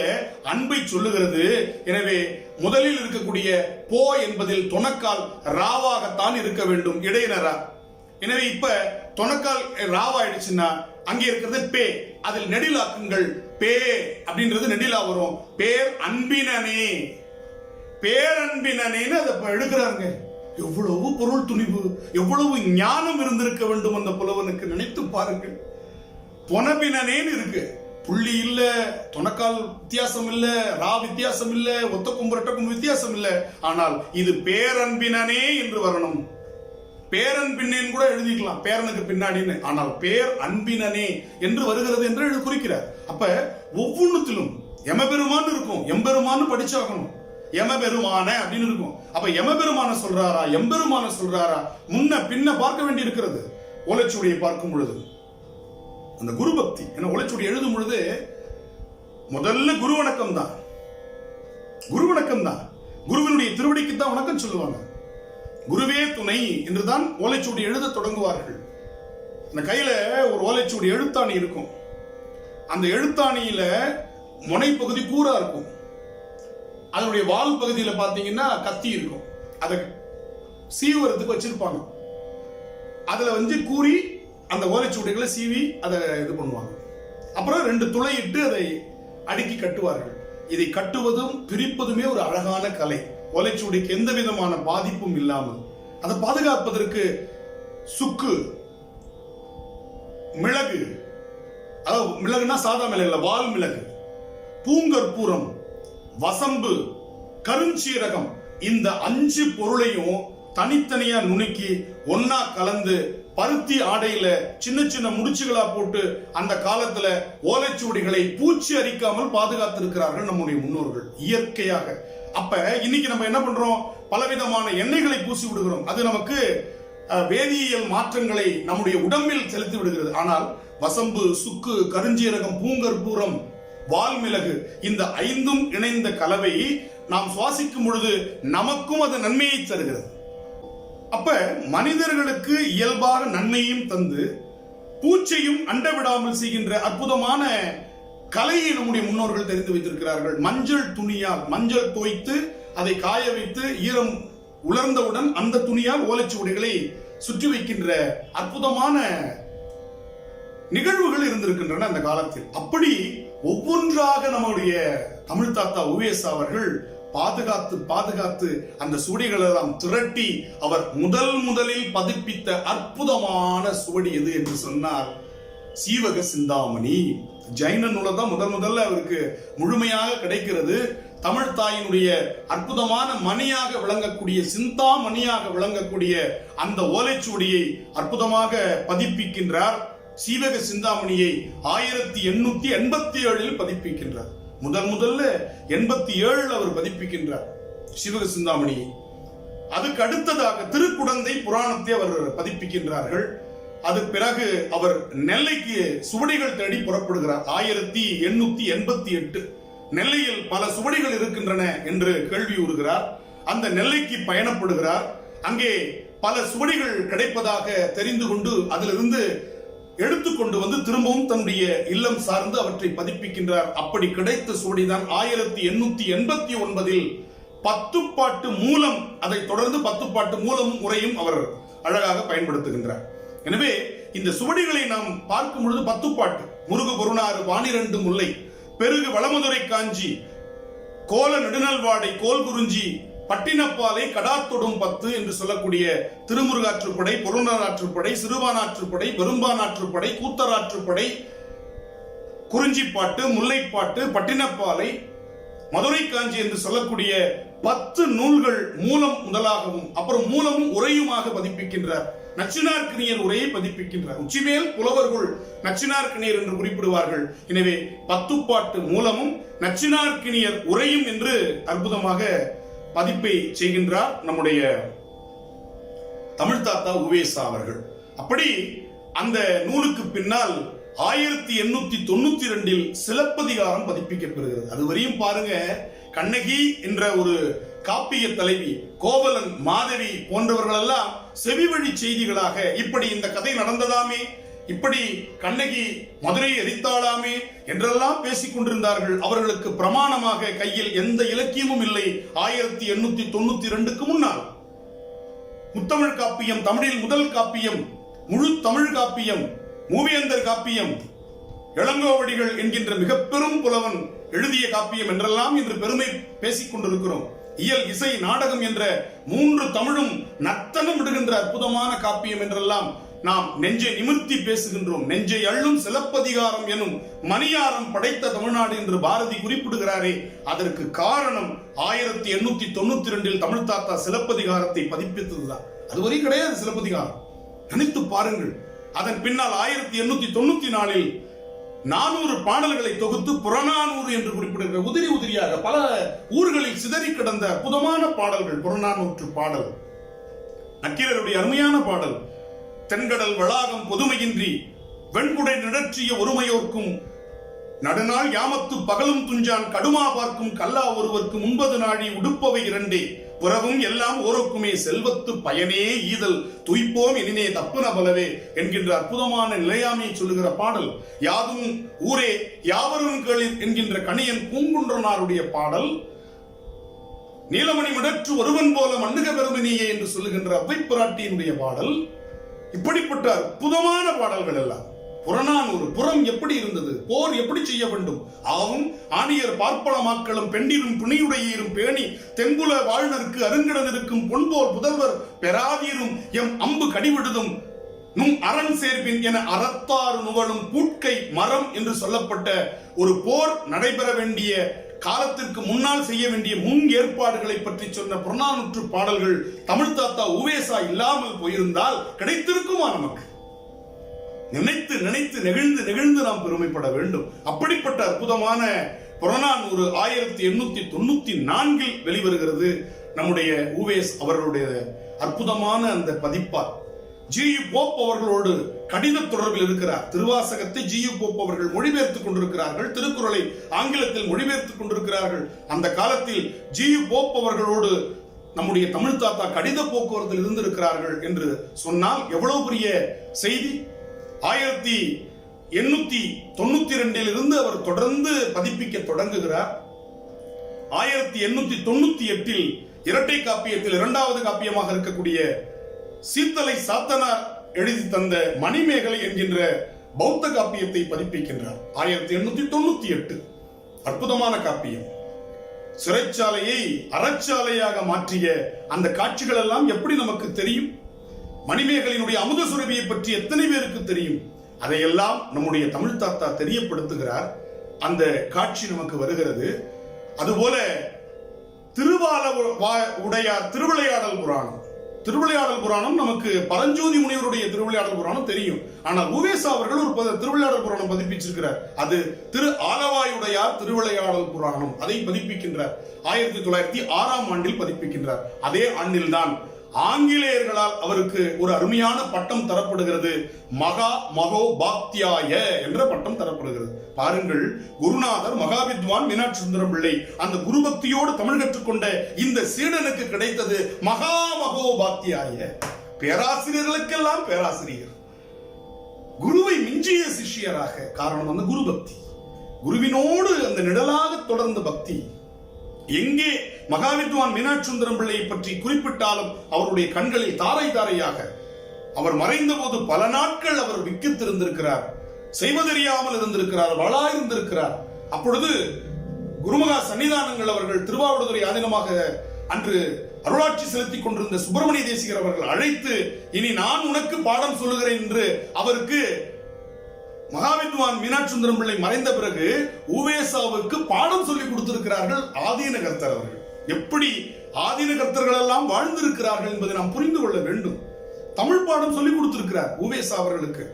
அன்பை சொல்லுகிறது. எனவே முதலில் இருக்கக்கூடிய போ என்பதில் தொணக்கால் ராவாகத்தான் இருக்க வேண்டும், இடையினரா. எனவே இப்ப தொணக்கால் ராவாயிடுச்சுன்னா அங்கே இருக்கிறது பே, அதில் நெடிலாக்குங்கள். பே அப்படின்றது நெடிலா வரும். பேர் அன்பினனே, பேரன்பினனேன்னு அதை எடுக்கிறாங்க. எவ்வளவு பொருள் துணிவு, எவ்வளவு ஞானம் இருந்திருக்க வேண்டும் அந்த புலவனுக்கு. நினைத்து பாருங்கள். பொனபினனேன்னு இருக்கு. புள்ளி இல்ல, தொணக்கால் வித்தியாசம் இல்ல, ரா வித்தியாசம் இல்ல, ஒத்த கொம்பு ரெட்ட கொம்பு வித்தியாசம் இல்ல. ஆனால் இது பேரன்பினனே என்று வரணும். பேரன் பின்னேன் கூட எழுதிக்கலாம், பேரனுக்கு பின்னாடின்னு. ஆனால் பேர் அன்பினனே என்று வருகிறது என்று குறிக்கிறார். அப்ப ஒவ்வொன்றுத்திலும் எமபெருமான் இருக்கும். எம்பெருமான் படிச்சாகணும். எமபெருமான அப்படின்னு இருக்கும். அப்ப எமபெருமான சொல்றாரா எம்பெருமான சொல்றாரா முன்ன பின்ன பார்க்க வேண்டி இருக்கிறது. ஓலைச்சுவடியை பார்க்கும் பொழுது அந்த குரு பக்தி என்ன, ஓலைச்சுவடி எழுதும் பொழுது முதல்ல குரு வணக்கம் தான். குரு வணக்கம் தான். குருவினுடைய திருவடிக்கு தான் வணக்கம் சொல்லுவாங்க. குருவே துணை என்றுதான் ஓலைச்சுவடி எழுத தொடங்குவார்கள். அந்த கையில ஒரு ஓலைச்சுவடி எழுத்தாணி இருக்கும். அந்த எழுத்தாணியில முனைப்பகுதி கூரா இருக்கும். அதனுடைய வால் பகுதியில பாத்தீங்கன்னா கத்தி இருக்கும். அதை சீவரத்துக்கு வச்சிருப்பாங்க. அதுல கூறி அந்த ஓலைச்சுவடிகளை சீவி அதை இது பண்ணுவாங்க. அப்புறம் 2 துளையிட்டு அதை அடுக்கி கட்டுவார்கள். இதை கட்டுவதும் பிரிப்பதுமே ஒரு அழகான கலை. ஓலைச்சுவடிக்கு எந்த விதமான பாதிப்பும் இல்லாமல் அதை பாதுகாப்பதற்கு சுக்கு, மிளகு, அதாவது மிளகுனா சாதா மிளகு இல்ல, வால் மிளகு, பூங்கற்பூரம், வசம்பு, கருஞ்சீரகம், இந்த 5 பொருளையும் தனித்தனியா நுணுக்கி ஒன்னா கலந்து பருத்தி ஆடையில சின்ன சின்ன முடிச்சுகளா போட்டு அந்த காலத்துல ஓலைச்சுவடிகளை பூச்சி அரிக்காமல் பாதுகாத்திருக்கிறார்கள் நம்முடைய முன்னோர்கள் இயற்கையாக. அப்ப இன்னைக்கு நம்ம என்ன பண்றோம், பலவிதமான எண்ணெய்களை பூசி விடுகிறோம். அது நமக்கு வேதியியல் மாற்றங்களை நம்முடைய உடம்பில் செலுத்தி விடுகிறது. ஆனால் வசம்பு, சுக்கு, கருஞ்சீரகம், பூங்கற்பூரம், வால்மிளகு இந்த 5ம் இணைந்த கலவை நாம் சுவாசிக்கும் பொழுது நமக்கும் அது நன்மையை தருகிறது. அப்ப மனிதர்களுக்கு இயல்பாக நன்மையும் தந்து பூச்சையும் அண்டவிடாமல் செய்கின்ற அற்புதமான கலையை நம்முடைய முன்னோர்கள் தெரிந்து வைத்திருக்கிறார்கள். மஞ்சள் துணியால் மஞ்சள் தோய்த்து அதை காய வைத்து ஈரம் உலர்ந்தவுடன் அந்த துணியால் ஓலைச்சுவடிகளை சுற்றி வைக்கின்ற அற்புதமான நிகழ்வுகள் இருந்திருக்கின்றன அந்த காலத்தில். அப்படி ஒவ்வொன்றாக நம்முடைய தமிழ் தாத்தா உவேசா அவர்கள் பாதுகாத்து அந்த சுவடிகள் எல்லாம் திரட்டி அவர் முதலில் பதிப்பித்த அற்புதமான சுவடி எது என்று சொன்னார், சீவக சிந்தாமணி. ஜைன நூலை தான் முதல்ல அவருக்கு முழுமையாக கிடைக்கிறது. தமிழ் தாயினுடைய அற்புதமான மணியாக விளங்கக்கூடிய சிந்தாமணியாக விளங்கக்கூடிய அந்த ஓலைச்சுவடியை அற்புதமாக பதிப்பிக்கின்றார். சீவக சிந்தாமணியை 1887 பதிப்பிக்கின்றார். முதல்ல 87 அவர் பதிப்பிக்கின்றார் சிவக சிந்தாமணியை. அதுக்கு அடுத்ததாக திருக்குடந்தை புராணத்தை அவர் பதிப்பிக்கின்றார்கள். அது பிறகு அவர் நெல்லைக்கு சுவடிகள் தேடி புறப்படுகிறார். 1888 நெல்லையில் பல சுவடிகள் இருக்கின்றன என்று கேள்வி உறுகிறார். அந்த நெல்லைக்கு பயணப்படுகிறார். அங்கே பல சுவடிகள் கிடைப்பதாக தெரிந்து கொண்டு அதிலிருந்து எடுத்துக்கொண்டு வந்து திரும்பவும் தன்னுடைய இல்லம் சார்ந்து அவற்றை பதிப்பிக்கின்றார். அப்படி கிடைத்த சுவடிதான் 1889 பத்துப்பாட்டு மூலம், அதை தொடர்ந்து பத்துப்பாட்டு மூலமும் உரையும் அவர் அழகாக பயன்படுத்துகின்றார். எனவே இந்த சுவடிகளை நாம் பார்க்கும் பொழுது பத்துப்பாட்டு, முருகு பொருணாறு, வாணிரண்டு முல்லை, பெருகு வளமுதுரை காஞ்சி, கோல நெடுநல்வாடை, கோல் குறிஞ்சி, பட்டினப்பாலை, கடாத்தொடும் 10 என்று சொல்லக்கூடிய திருமுருகாற்றுப்படை, பொருணராற்றுப்படை, சிறுபானாற்றுப்படை, பெரும்பானாற்றுப்படை, கூத்தராற்றுப்படை, குறிஞ்சிப்பாட்டு, முல்லைப்பாட்டு, பட்டினப்பாலை, மதுரை காஞ்சி என்று சொல்லக்கூடிய 10 நூல்கள் மூலம் முதலாகவும் அப்புறம் மூலமும் உரையுமாக பதிப்பிக்கின்றார். நச்சினார்க்கினியர் உரையை பதிப்பிக்கின்றார். உச்சிமேல் புலவர்கள் நச்சினார்க்கினியர் என்று குறிப்பிடுவார்கள். எனவே பத்துப்பாட்டு மூலமும் நச்சினார்க்கினியர் உரையும் என்று அற்புதமாக பதிப்பை செய்கின்றார் நம்முடைய தமிழ் தாத்தா உவேசா அவர்கள். அப்படி அந்த நூலுக்கு பின்னால் 1892 சிலப்பதிகாரம் பதிப்பிக்கப்படுகிறது. அதுவரையும் பாருங்க, கண்ணகி என்ற ஒரு காப்பிய தலைவி, கோவலன், மாதவி போன்றவர்கள் எல்லாம் செவிவழி செய்திகளாக இப்படி இந்த கதை நடந்ததாமே, இப்படி கண்ணகி மதுரையை எரித்தாளாமே என்றெல்லாம் பேசிக் கொண்டிருந்தார்கள். அவர்களுக்கு பிரமாணமாக கையில் எந்த இலக்கியமும் இல்லை. 1892க்கு முன்னால் முத்தமிழ் காப்பியம், தமிழில் முதல் காப்பியம், முழு தமிழ் காப்பியம், மூவேந்தர் காப்பியம், இளங்கோவடிகள் என்கின்ற மிக பெரும் புலவன் எழுதிய காப்பியம் என்றெல்லாம் இன்று பெருமை பேசிக் கொண்டிருக்கிறோம். இயல், இசை, நாடகம் என்ற 3 தமிழும் நர்த்தனம் விடுகின்ற அற்புதமான காப்பியம் என்றெல்லாம் நாம் நெஞ்சை நிமிர்த்தி பேசுகின்றோம். நெஞ்சை அள்ளும் சிலப்பதிகாரம் எனும் மணியாரம் படைத்த தமிழ்நாடு என்று பாரதி குறிப்பிடுகிறாரே, அதற்கு காரணம் 1892 தமிழ் தாத்தா சிலப்பதிகாரத்தை பதிப்பித்ததுதான். அதுவரை கிடையாது சிலப்பதிகாரம், நினைத்து பாருங்கள். அதன் பின்னால் 1894 400 பாடல்களை தொகுத்து புறநானூறு என்று குறிப்பிடுகிற உதிரியாக பல ஊர்களில் சிதறி கிடந்த அற்புதமான பாடல்கள் புறநானூற்று பாடல். நக்கீரருடைய அருமையான பாடல், தென்கடல் வளாகம் பொதுமையின்றி வெண்குடை நிழற்றிய ஒருமையோர்க்கும் நடுநாள் யாமத்து பகலும் துஞ்சான் கடுமா பார்க்கும் கல்லா ஒருவர்க்கு 9 நாழி உடுப்பவை 2 புறவும் எல்லாம் ஓரோக்குமே செல்வத்து பயனே ஈதல் துய்ப்போம் எனினே தப்புன பலவே என்கின்ற அற்புதமான நிலையாமையை சொல்லுகிற பாடல். யாதும் ஊரே யாவரும் கேளிர் என்கின்ற கணியன் பூங்குன்றனாருடைய பாடல். நீலமணி மிடற்று ஒருவன் போல மண்ணுக பெருமினியே என்று சொல்லுகின்ற அவ்வை பிராட்டியினுடைய பாடல். இப்படிப்பட்ட அற்புதமான பாடல்கள் எல்லாம். புறநானூறு, புறம் எப்படி இருந்தது, போர் எப்படி செய்ய வேண்டும், ஆவும் ஆணியர் பார்ப்பளமாக்களும் பெண்டிரும் துணியுடையீரும் பேணி தென்புல வாழ்நருக்கு அருங்கடன் இருக்கும் பொன்போர் புதல்வர் பெறாதீரும் எம் அம்பு கடிவிடுதும் நும் அரண் சேர்பின் என அறத்தாறு நுவலும் பூட்கை மரம் என்று சொல்லப்பட்ட ஒரு போர் நடைபெற வேண்டிய காலத்திற்கு முன்னால் செய்ய வேண்டிய முன் ஏற்பாடுகளை பற்றி சொன்ன புறநானூற்று பாடல்கள் தமிழ் தாத்தா உவேசா இல்லாமல் போயிருந்தால் கிடைத்திருக்குமா நமக்கு? நினைத்து நினைத்து நெகிழ்ந்து நெகிழ்ந்து நாம் பெருமைப்பட வேண்டும். அப்படிப்பட்ட அற்புதமான புறநானூறு 1894 வெளிவருகிறது. நம்முடைய உவேஸ் அவர்களுடைய அற்புதமான அந்த பதிப்பார் ஜி.யு. போப் அவர்களோடு கடித தொடர்பில் இருக்கிறார். திருவாசகத்தை ஜி.யு. போப் அவர்கள் மொழிபெயர்த்துக் கொண்டிருக்கிறார்கள், திருக்குறளை ஆங்கிலத்தில் மொழிபெயர்த்துக் கொண்டிருக்கிறார்கள். அந்த காலத்தில் ஜி.யு. போப் அவர்களோடு நம்முடைய தமிழ் தாத்தா கடித போக்குவரத்தில் இருந்திருக்கிறார்கள் என்று சொன்னால் எவ்வளவு பெரிய செய்தி. 1892 இருந்து அவர் தொடர்ந்து பதிப்பிக்க தொடங்குகிறார். 1898 இரட்டை காப்பியத்தில் இரண்டாவது காப்பியமாக இருக்கக்கூடிய சீத்தலை சாத்தனார் எழுதி தந்த மணிமேகலை என்கின்ற பௌத்த காப்பியத்தை பதிப்பிக்கின்றார். 1898 அற்புதமான காப்பியம். சிறைச்சாலையை அறச்சாலையாக மாற்றிய அந்த காட்சிகள் எல்லாம் எப்படி நமக்கு தெரியும்? மணிமேகலினுடைய அமுத சுரபியை பற்றி எத்தனை பேருக்கு தெரியும்? அதையெல்லாம் நம்முடைய தமிழ் தாத்தா தெரியப்படுத்துகிறார். அந்த காட்சி நமக்கு வருகிறது. அதுபோல உடையார் திருவிளையாடல் புராணம். திருவிளையாடல் புராணம் நமக்கு பரஞ்சோதி முனிவருடைய திருவிளையாடல் புராணம் தெரியும். ஆனால் உவேசா அவர்கள் ஒரு திருவிளையாடல் புராணம் பதிப்பிச்சிருக்கிறார். அது திரு ஆலவாயுடையார் திருவிளையாடல் புராணம். அதை பதிப்பிக்கின்றார். 1906ஆம் ஆண்டில் பதிப்பிக்கின்றார். அதே ஆண்டில்தான் ஆங்கிலேயர்களால் அவருக்கு ஒரு அருமையான பட்டம் தரப்படுகிறது. மகா மகோபாத்தியாய என்ற பட்டம் தரப்படுகிறது. பாருங்கள், குருநாதர் மகாவித்வான் மீனாட்சி சுந்தரம் பிள்ளை அந்த குருபக்தியோடு தமிழ் கற்றுக்கொண்ட இந்த சீடனுக்கு கிடைத்தது மகா மகோபாத்தியாய. பேராசிரியர்களுக்கெல்லாம் பேராசிரியர், குருவை மிஞ்சிய சிஷ்யராக. காரணம் அந்த குரு பக்தி, குருவினோடு அந்த நிழலாக தொடர்ந்த பக்தி. எங்கே மகாவித்வான் மீனாட்சி சுந்தரம் பிள்ளையை பற்றி குறிப்பிட்டாலும் அவருடைய கண்களில் தாரை தாரையாக. அவர் மறைந்த போது பல நாட்கள் அவர் விக்கித்திருந்திருக்கிறார், செய்வதறியாமல் இருந்திருக்கிறார், வளாயிருந்திருக்கிறார். அப்பொழுது குருமகா சன்னிதானங்கள் அவர்கள் திருவாவடுதுறை ஆதீனமாக அன்று அருளாட்சி செலுத்திக் கொண்டிருந்த சுப்பிரமணிய தேசிகர் அவர்கள் அழைத்து, இனி நான் உனக்கு பாடம் சொல்லுகிறேன் என்று அவருக்கு மகாவித்வான் மீனாட்சி சுந்தரம் பிள்ளை மறைந்த பிறகு உவேசாவுக்கு பாடம் சொல்லி கொடுத்திருக்கிறார்கள் ஆதீன கர்த்தர் அவர்கள். எப்படி ஆதீன கர்த்தர்கள் எல்லாம் வாழ்ந்திருக்கிறார்கள் என்பதை நாம் புரிந்து கொள்ள வேண்டும். தமிழ் பாடம் சொல்லி கொடுத்திருக்கிறார் உவேசா அவர்களுக்கு.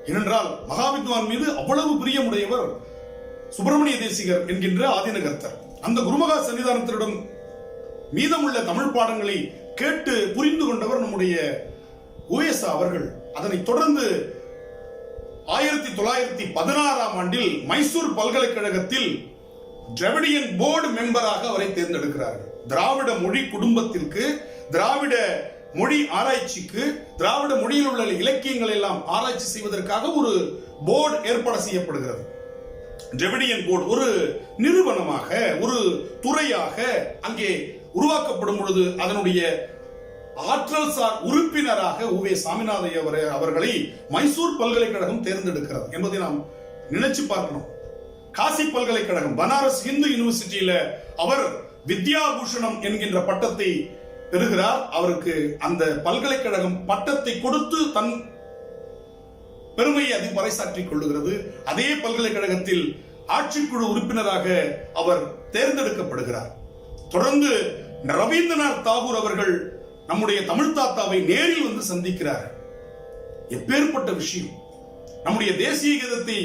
ஏனென்றால் மகாவித்வான் மீது அவ்வளவு பிரியமுடையவர் சுப்பிரமணிய தேசிகர் என்கின்ற ஆதீன கர்த்தர். அந்த குருமகா சன்னிதானத்திடம் மீதமுள்ள தமிழ் பாடங்களை கேட்டு புரிந்து கொண்டவர் நம்முடைய உவேசா அவர்கள். அதனைத் தொடர்ந்து 1916ஆம் ஆண்டில் மைசூர் பல்கலைக்கழகத்தில் டிராவிடியன் போர்டு மெம்பராக அவரை தேர்ந்தெடுக்கிறார்கள். திராவிட மொழி குடும்பத்திற்கு, திராவிட மொழி ஆராய்ச்சிக்கு, திராவிட மொழியில் உள்ள இலக்கியங்கள் எல்லாம் ஆராய்ச்சி செய்வதற்காக ஒரு போர்டு ஏற்பாடு செய்யப்படுகிறது. டிராவிடியன் போர்டு ஒரு நிறுவனமாக, ஒரு துறையாக அங்கே உருவாக்கப்படும் பொழுது அதனுடைய ஆற்றல் சார் உறுப்பினராக உவே சாமிநாதைய அவர்களை மைசூர் பல்கலைக்கழகம் தேர்ந்தெடுக்கிறது என்பதை நாம் நினைச்சு பார்க்கணும். காசி பல்கலைக்கழகம், பனாரஸ் இந்து யூனிவர்சிட்டியில அவர் வித்யாபூஷணம் என்கின்ற பட்டத்தை பெறுகிறார். அவருக்கு அந்த பல்கலைக்கழகம் பட்டத்தை கொடுத்து தன் பெருமையை அது பறைசாற்றிக் கொள்ளுகிறது. அதே பல்கலைக்கழகத்தில் ஆட்சிக்குழு உறுப்பினராக அவர் தேர்ந்தெடுக்கப்படுகிறார். தொடர்ந்து ரவீந்திரநாத் தாகூர் அவர்கள் நம்முடைய தமிழ் தாத்தாவை நேரில் வந்து சந்திக்கிறார். எப்பேற்பட்ட விஷயம்! நம்முடைய தேசிய கீதத்தை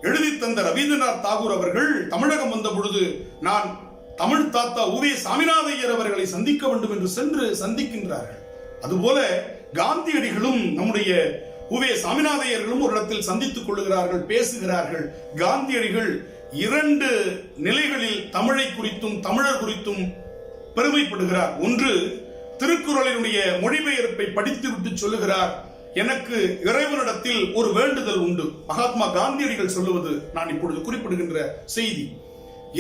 எழுதி தந்த ரவீந்திரநாத் தாகூர் அவர்கள் தமிழகம் வந்த பொழுது நான் தமிழ் தாத்தா உவே சாமிநாதையர் அவர்களை சந்திக்க வேண்டும் என்று சென்று சந்திக்கின்றார்கள். அதுபோல காந்தியடிகளும் நம்முடைய உவே சாமிநாதையர்களும் ஒரு இடத்தில் சந்தித்துக் கொள்ளுகிறார்கள், பேசுகிறார்கள். காந்தியடிகள் 2 நிலைகளில் தமிழை குறித்தும் தமிழர் குறித்தும் பெருமைப்படுகிறார். ஒன்று, திருக்குறளினுடைய மொழிபெயர்ப்பை படித்துவிட்டு சொல்லுகிறார், எனக்கு இறைவனிடத்தில் ஒரு வேண்டுதல் உண்டு. மகாத்மா காந்தியடிகள் சொல்லுவது நான் இப்பொழுது குறிப்பிடுகின்ற செய்தி.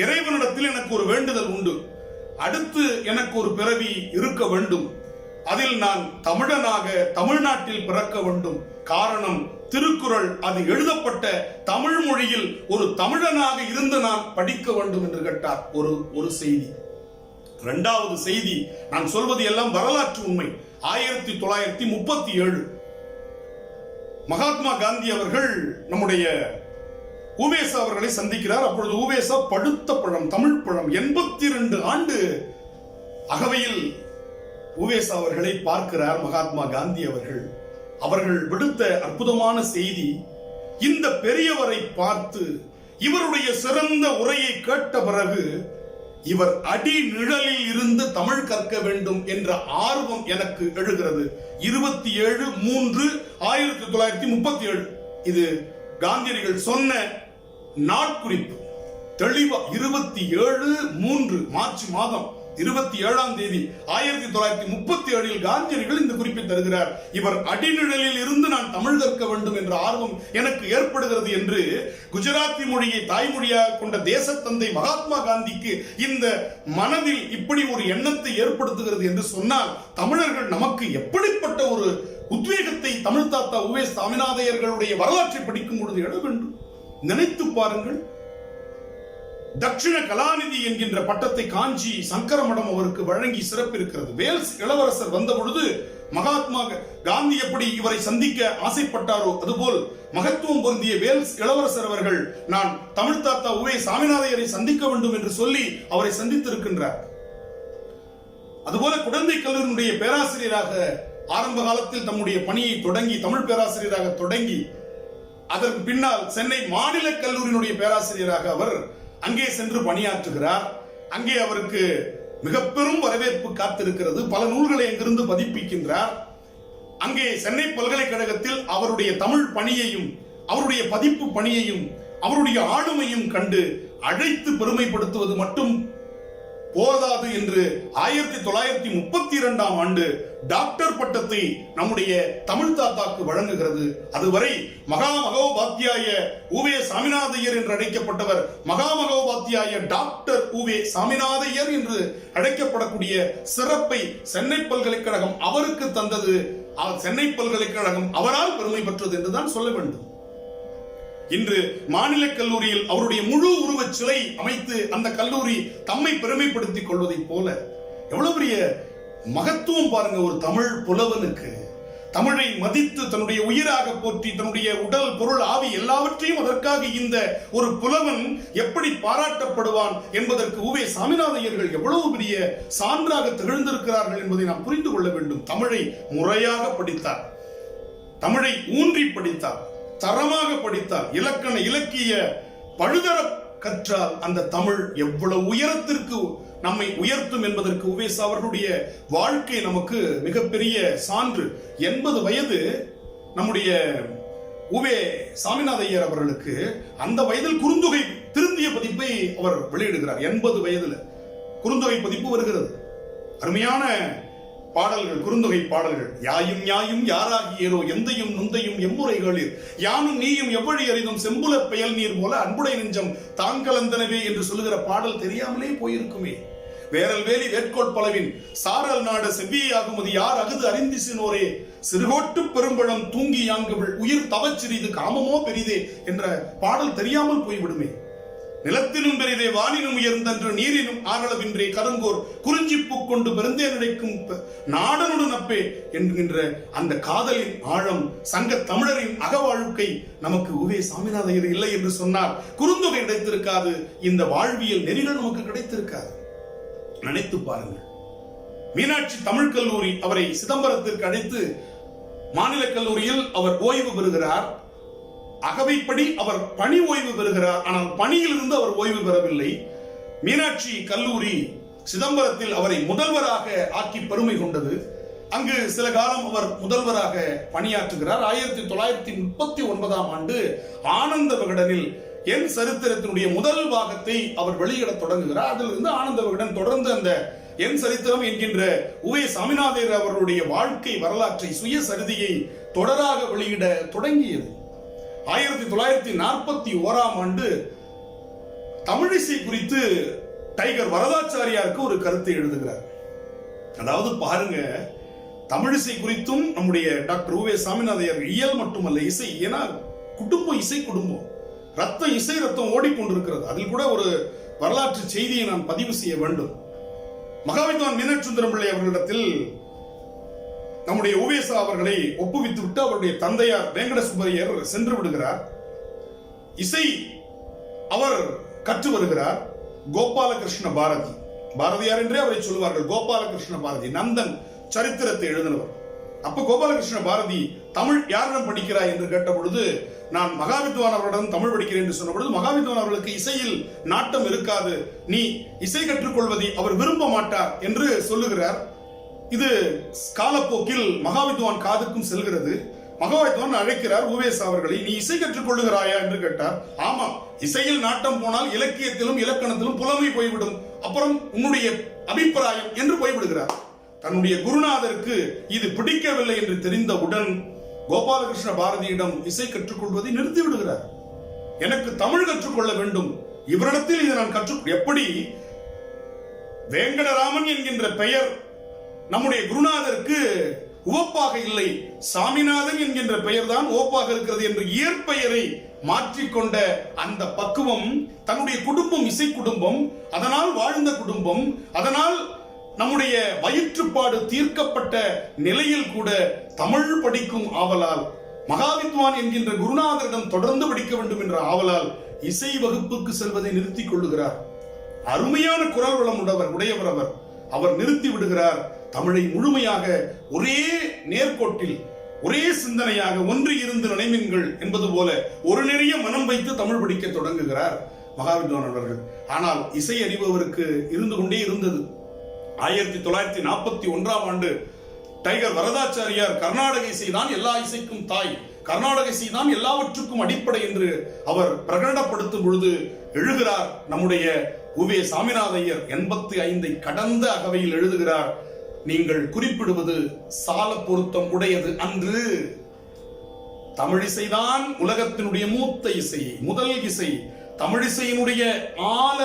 இறைவனிடத்தில் எனக்கு ஒரு வேண்டுதல் உண்டு. அடுத்து எனக்கு ஒரு பிறவி இருக்க வேண்டும். அதில் நான் தமிழனாக தமிழ்நாட்டில் பிறக்க வேண்டும். காரணம், திருக்குறள் அது எழுதப்பட்ட தமிழ் மொழியில் ஒரு தமிழனாக இருந்து நான் படிக்க வேண்டும் என்று கேட்டார். ஒரு செய்தி. 2வது செய்தி, நான் சொல்வது எல்லாம் வரலாற்று உண்மை. 1937 மகாத்மா காந்தி அவர்கள் நம்முடைய உவேசா அவர்களை சந்திக்கிறார். அப்பொழுது உவேசா பழுத்த பழம், தமிழ் பழம், 82 ஆண்டு அகவையில் உவேசா அவர்களை பார்க்கிறார் மகாத்மா காந்தி அவர்கள். அவர்கள் விடுத்த அற்புதமான செய்தி, இந்த பெரியவரை பார்த்து இவருடைய சிறந்த உரையை கேட்ட பிறகு இவர் அடி நிழலில் இருந்து தமிழ் கற்க வேண்டும் என்ற ஆர்வம் எனக்கு எழுகிறது. 27/3/1937 இது காந்தியடிகள் சொன்ன நாட்குறிப்பு. தெளிவா 27/3 மார்ச் மாதம் 27ஆம் தேதி 1937 காந்தியடிகள் இந்த குறிப்பை தருகிறார். இவர் அடிநிழலில் இருந்து நான் தமிழ் கற்க வேண்டும் என்ற ஆர்வம் எனக்கு ஏற்படுகிறது என்று குஜராத்தி மொழியை தாய்மொழியாக கொண்ட தேசத்தந்தை மகாத்மா காந்திக்கு இந்த மனதில் இப்படி ஒரு எண்ணத்தை ஏற்படுத்துகிறது என்று சொன்னால் தமிழர்கள் நமக்கு எப்படிப்பட்ட ஒரு உத்வேகத்தை தமிழ் தாத்தா உவே சாமிநாதையர்களுடைய வரலாற்றை படிக்கும் பொழுது எழ வேண்டும். நினைத்து பாருங்கள். தட்சிண கலாநிதி என்கின்ற பட்டத்தை காஞ்சி சங்கர மடம் அவருக்கு வழங்கி சிறப்பிருக்கிறது. வேல்ஸ் இளவரசர் வந்த பொழுது மகாத்மா காந்தி எப்படி இவரை சந்திக்க ஆசைப்பட்டாரோ அதுபோல் மகத்துவம் பொருந்திய வேல்ஸ் இளவரசர் அவர்கள் நான் தமிழ் தாத்தா உவே சாமிநாதையரை சந்திக்க வேண்டும் என்று சொல்லி அவரை சந்தித்திருக்கின்றார். அதுபோல குடந்தை கல்லூரியினுடைய பேராசிரியராக ஆரம்ப காலத்தில் தம்முடைய பணியை தொடங்கி தமிழ் பேராசிரியராக தொடங்கி அதற்கு பின்னால் சென்னை மாநில கல்லூரியினுடைய பேராசிரியராக அவர் அங்கே சென்று பணியாற்றுகிறார். அங்கே அவருக்கு மிக பெரும் வரவேற்பு காத்திருக்கிறது. பல நூல்களை அங்கிருந்து பதிப்பிக்கின்றார். அங்கே சென்னை பல்கலைக்கழகத்தில் அவருடைய தமிழ் பணியையும் அவருடைய பதிப்பு பணியையும் அவருடைய ஆளுமையும் கண்டு அழைத்து பெருமைப்படுத்துவது மட்டும் போதாது என்று 1932ஆம் ஆண்டு டாக்டர் பட்டத்தை நம்முடைய தமிழ் தாத்தாக்கு வழங்குகிறது. அதுவரை மகாமகோபாத்தியாய உவே சாமிநாதையர் என்று அழைக்கப்பட்டவர் மகாமகோபாத்தியாய டாக்டர் உவே சாமிநாதையர் என்று அழைக்கப்படக்கூடிய சிறப்பை சென்னை பல்கலைக்கழகம் அவருக்கு தந்தது. சென்னை பல்கலைக்கழகம் அவரால் பெருமை பெற்றது என்றுதான் சொல்ல வேண்டும். இன்று மாநில கல்லூரியில் அவருடைய முழு உருவச் சிலை அமைத்து அந்த கல்லூரி தம்மை பெருமைப்படுத்திக் கொள்வதை போல எவ்வளவு பெரிய மகத்துவம் பாருங்க ஒரு தமிழ் புலவனுக்கு. தமிழை மதித்து தன்னுடைய உயிராக போற்றி தன்னுடைய உடல் பொருள் ஆவி எல்லாவற்றையும் அதற்காக இந்த ஒரு புலவன் எப்படி பாராட்டப்படுவான் என்பதற்கு உவே சாமிநாதையர்கள் எவ்வளவு பெரிய சான்றாக திகழ்ந்திருக்கிறார்கள் என்பதை நாம் புரிந்து கொள்ள வேண்டும். தமிழை முறையாக படித்தார், தமிழை ஊன்றி படித்தார், தரமாக படித்தார், இலக்கண இலக்கிய பழுதர கற்றால் அந்த தமிழ் எவ்வளவு உயரத்திற்கு நம்மை உயர்த்தும் என்பதற்கு உவேசா அவர்களுடைய வாழ்க்கை நமக்கு மிகப்பெரிய சான்று. 80 வயது நம்முடைய உவே சாமிநாதையர் அவர்களுக்கு அந்த வயதில் குறுந்தொகை திருந்திய பதிப்பை அவர் வெளியிடுகிறார். 80 வயதுல குறுந்தொகை பதிப்பு வருகிறது. அருமையான பாடல்கள், குறுந்தொகை பாடல்கள். யாயும் ஞாயும் யாராகியரோ எந்தையும் நுந்தையும் எம்முறைகளில் யானும் நீயும் எவ்வழி அறிதும் செம்புல பெயல் நீர் போல அன்புடை நெஞ்சம் தாங்கலந்தனவே என்று சொல்லுகிற பாடல் தெரியாமலே போயிருக்குமே. வேரல் வேலி வேட்கோள் பலவின் சாரல் நாட செவ்வியாகுமதி யார் அகுது அறிந்திசினோரே சிறுகோட்டு பெரும்பழம் தூங்கி யாங்குகள் உயிர் தவச்சிறிது காமமோ பெரிதே என்ற பாடல் தெரியாமல் போய்விடுமே. நிலத்தினும் பெரிதே வானினும் உயர்ந்தன்று நீரினும் ஆரளவின்றே கருங்கோர் குறிஞ்சி பூக்கொண்டு பெருந்தே நினைக்கும் நாடனோடு நப்பே என்கின்ற அந்த காதலின் ஆழம், சங்க தமிழரின் அகவாழ்க்கை நமக்கு உவே சாமிநாதையர் இல்லை என்று சொன்னால் குறுந்தொகை கிடைத்திருக்காது, இந்த வாழ்வியல் நெறிகள் நமக்கு கிடைத்திருக்காது. நினைத்து பாருங்கள். மீனாட்சி தமிழ் கல்லூரி அவரை சிதம்பரத்திற்கு அழைத்து மாநில கல்லூரியில் அவர் ஓய்வு பெறுகிறார். அகவைப்படி அவர் பணி ஓய்வு பெறுகிறார். ஆனால் பணியிலிருந்து அவர் ஓய்வு பெறவில்லை. மீனாட்சி கல்லூரி சிதம்பரத்தில் அவரை முதல்வராக ஆக்கி பெருமை கொண்டது. அங்கு சில காலம் அவர் முதல்வராக பணியாற்றுகிறார். 1939ஆம் ஆண்டு ஆனந்த விகடனில் என் சரித்திரத்தினுடைய முதல் பாகத்தை அவர் வெளியிட தொடங்குகிறார். அதிலிருந்து ஆனந்த விகடன் தொடர்ந்து அந்த என் சரித்திரம் என்கின்ற உவே சாமிநாதையர் அவருடைய வாழ்க்கை வரலாற்றை சுயசரிதையை தொடராக வெளியிட தொடங்கியது. 1941ஆம் ஆண்டு தமிழிசை குறித்து டைகர் வரதாச்சாரியாருக்கு ஒரு கருத்தை எழுதுகிறார். அதாவது பாருங்க, தமிழிசை குறித்தும் நம்முடைய டாக்டர் உவே சாமிநாதையர் இயல் மட்டுமல்ல இசை, ஏன்னா குடும்பம் இசை குடும்பம், ரத்தம் இசை ரத்தம் ஓடிக்கொண்டிருக்கிறது. அதில் கூட ஒரு வரலாற்று செய்தியை நான் பதிவு செய்ய வேண்டும். மகாவித்வான் மீனாட்சி சுந்தரம் பிள்ளை அவர்களிடத்தில் நம்முடைய உவேசா அவர்களை ஒப்புவித்து விட்டு அவருடைய தந்தையார் வேங்கட சுப்பையர் சென்று விடுகிறார். இசை அவர் கற்று வருகிறார். கோபாலகிருஷ்ண பாரதி, பாரதியார் என்றே அவரை சொல்லுவார்கள், கோபாலகிருஷ்ண பாரதி நந்தன் சரித்திரத்தை எழுதினவர். அப்ப கோபாலகிருஷ்ண பாரதி தமிழ் யாரிடம் படிக்கிறாய் என்று கேட்ட பொழுது, நான் மகாவித்வான் அவருடன் தமிழ் படிக்கிறேன் என்று சொன்ன பொழுது, மகாவித்வான் அவர்களுக்கு இசையில் நாட்டம் இருக்காது, நீ இசை கற்றுக்கொள்வதை அவர் விரும்ப மாட்டார் என்று சொல்லுகிறார். இது காலப்போக்கில் மகாவித்வான் காதுக்கும் செல்கிறது. மகாவித்வான் அழைக்கிறார் உவேசா அவர்களை, நீ இசை கற்றுக் கொள்ளுகிறாயா என்று கேட்டார். ஆமா, இசையில் நாட்டம் போனால் இலக்கியத்திலும் இலக்கணத்திலும் புலமை போய்விடும், அப்புறம் உன்னுடைய அபிப்பிராயம் என்று போய்விடுகிறார். தன்னுடைய குருநாதருக்கு இது பிடிக்கவில்லை என்று தெரிந்தவுடன் கோபாலகிருஷ்ண பாரதியிடம் இசை கற்றுக்கொள்வதை நிறுத்தி விடுகிறார். எனக்கு தமிழ் கற்றுக்கொள்ள வேண்டும், இவரிடத்தில் இதை நான் எப்படி வேங்கடராமன் என்கின்ற பெயர் நம்முடைய குருநாதருக்கு உவப்பாக இல்லை, சாமிநாதன் என்கின்ற பெயர் தான் உவப்பாக இருக்கிறது என்று இயற்பெயரை மாற்றிக்கொண்ட அந்த பக்குவம், தன்னுடைய குடும்பம் இசை குடும்பம், அதனால் வாழ்ந்த குடும்பம், அதனால் நம்முடைய வயிற்றுப்பாடு தீர்க்கப்பட்ட நிலையில் கூட தமிழ் படிக்கும் ஆவலால், மகாவித்வான் என்கின்ற குருநாதரிடம் தொடர்ந்து படிக்க வேண்டும் என்ற ஆவலால் இசை வகுப்புக்கு செல்வதை நிறுத்திக் கொள்ளுகிறார். அருமையான குரல் வளம் உடையவர் அவர் நிறுத்தி விடுகிறார். தமிழை முழுமையாக ஒரே நேர்கோட்டில் ஒரே சிந்தனையாக ஒன்றி இருந்து நினைவீங்கள் என்பது போல ஒரு நிறைய மனம் வைத்து தமிழ் படிக்க தொடங்குகிறார் மகாவித்வான் அவர்கள். ஆனால் இசை அறிபவருக்கு இருந்து கொண்டே இருந்தது. 1941ஆம் ஆண்டு டைகர் வரதாச்சாரியார் கர்நாடக இசை தான் எல்லா இசைக்கும் தாய், கர்நாடக இசை தான் எல்லாவற்றுக்கும் அடிப்படை என்று அவர் பிரகடனப்படுத்தும் பொழுது எழுதுகிறார் நம்முடைய உவே சாமிநாத ஐயர். 85 கடந்த அகவையில் எழுதுகிறார், நீங்கள் குறிப்பிடுவது சால பொருத்தம் உடையது அன்று. தமிழிசைதான் உலகத்தினுடைய மூத்த இசை, முதல் இசை. தமிழிசையினுடைய ஆல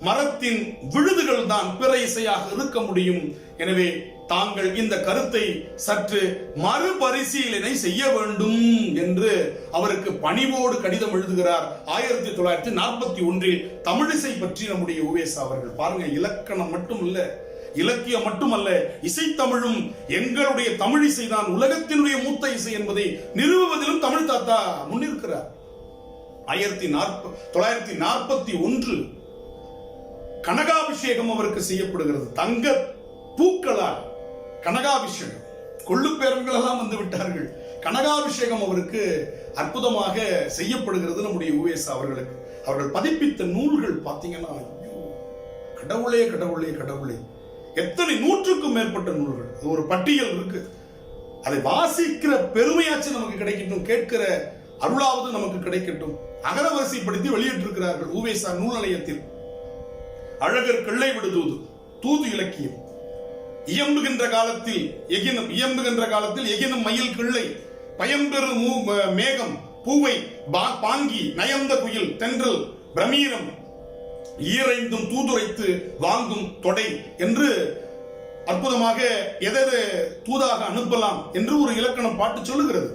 மரத்தின் விழுதுகள் தான் பிற இசையாக இருக்க முடியும். எனவே தாங்கள் இந்த கருத்தை சற்று மறுபரிசீலனை செய்ய வேண்டும் என்று அவருக்கு பணிவோடு கடிதம் எழுதுகிறார். 1941 தமிழிசை பற்றி நம்முடைய உவேசா அவர்கள். பாருங்க, இலக்கணம் மட்டும் இல்ல, இலக்கியம் மட்டுமல்ல, இசைத்தமிழும் எங்களுடைய தமிழ் இசைதான் உலகத்தினுடைய மூத்த இசை என்பதை நிறுவுவதிலும் தமிழ் தாத்தா முன்னிருக்கிறார். 1941 கனகாபிஷேகம் அவருக்கு செய்யப்படுகிறது. தங்க பூக்களால் கனகாபிஷேகம், கொள்ளு பேரன்கள் எல்லாம் வந்து விட்டார்கள். கனகாபிஷேகம் அவருக்கு அற்புதமாக செய்யப்படுகிறது நம்முடைய உவேசா அவர்களுக்கு. அவர்கள் பதிப்பித்த நூல்கள் பார்த்தீங்கன்னா, கடவுளே கடவுளே கடவுளே, எத்தனை 100க்கும் மேற்பட்ட நூல்கள். ஒரு பட்டியல் இருக்கு. அதை வாசிக்கிற பெருமையாச்சு நமக்கு கிடைக்கட்டும், கேட்கிற அருளாவது நமக்கு கிடைக்கட்டும். அகரவரிசைப்படுத்தி வெளியிட்டிருக்கிறார்கள் உவேசா நூல் நிலையத்தில். அழகர் கிள்ளை விடுதூது, தூது இலக்கியம். இயம்புகின்ற காலத்தில் எகினும் மயில் கிள்ளை, பயம்பெரு மேகம் பூவை பாங்கி நயந்த குயில் தென்றல் பிரமீரம் ஈரைந்தும் தூதுரைத்து வாங்கும் தொடை என்று அற்புதமாக எதை தூதாக அனுப்பலாம் என்று ஒரு இலக்கணம் பாட்டு சொல்லுகிறது.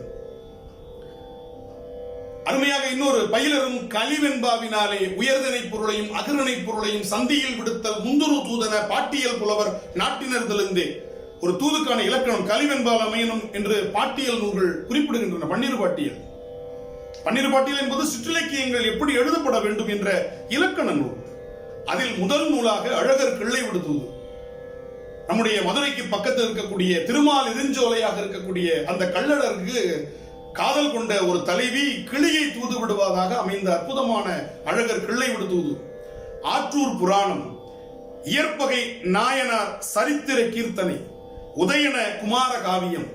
அருமையாக இன்னொரு பயிலரும் கலிவெண்பாவினாலே உயர்தனை பொருளையும் அகிரணை பொருளையும் சந்தியில் விடுத்தல் முந்துரு தூதன பாட்டியல் புலவர் நாட்டினர்திலிருந்தே. ஒரு தூதுக்கான இலக்கணம் கலிவெண்பால் அமையணும் என்று பாட்டியல் நூல்கள் குறிப்பிடுகின்றன. பன்னிரு பாட்டியல் என்பது சிற்றிலக்கியங்கள் எப்படி எழுதப்பட வேண்டும் என்ற இலக்கண நூல். அதில் முதல் நூலாக அழகர் கிள்ளை விடுதூது. நம்முடைய மதுரைக்கு பக்கத்தில் இருக்கக்கூடிய திருமால் இருஞ்சோலையாக இருக்கக்கூடிய அந்த கள்ளழகருக்கு காதல் கொண்ட ஒரு தலைவி கிளியை தூது விடுவதாக அமைந்த அற்புதமான அழகர் கிள்ளை விடுதூது. ஆற்றூர் புராணம், இயற்பகை நாயனார் சரித்திர கீர்த்தனை, உதயன குமார காவியம்,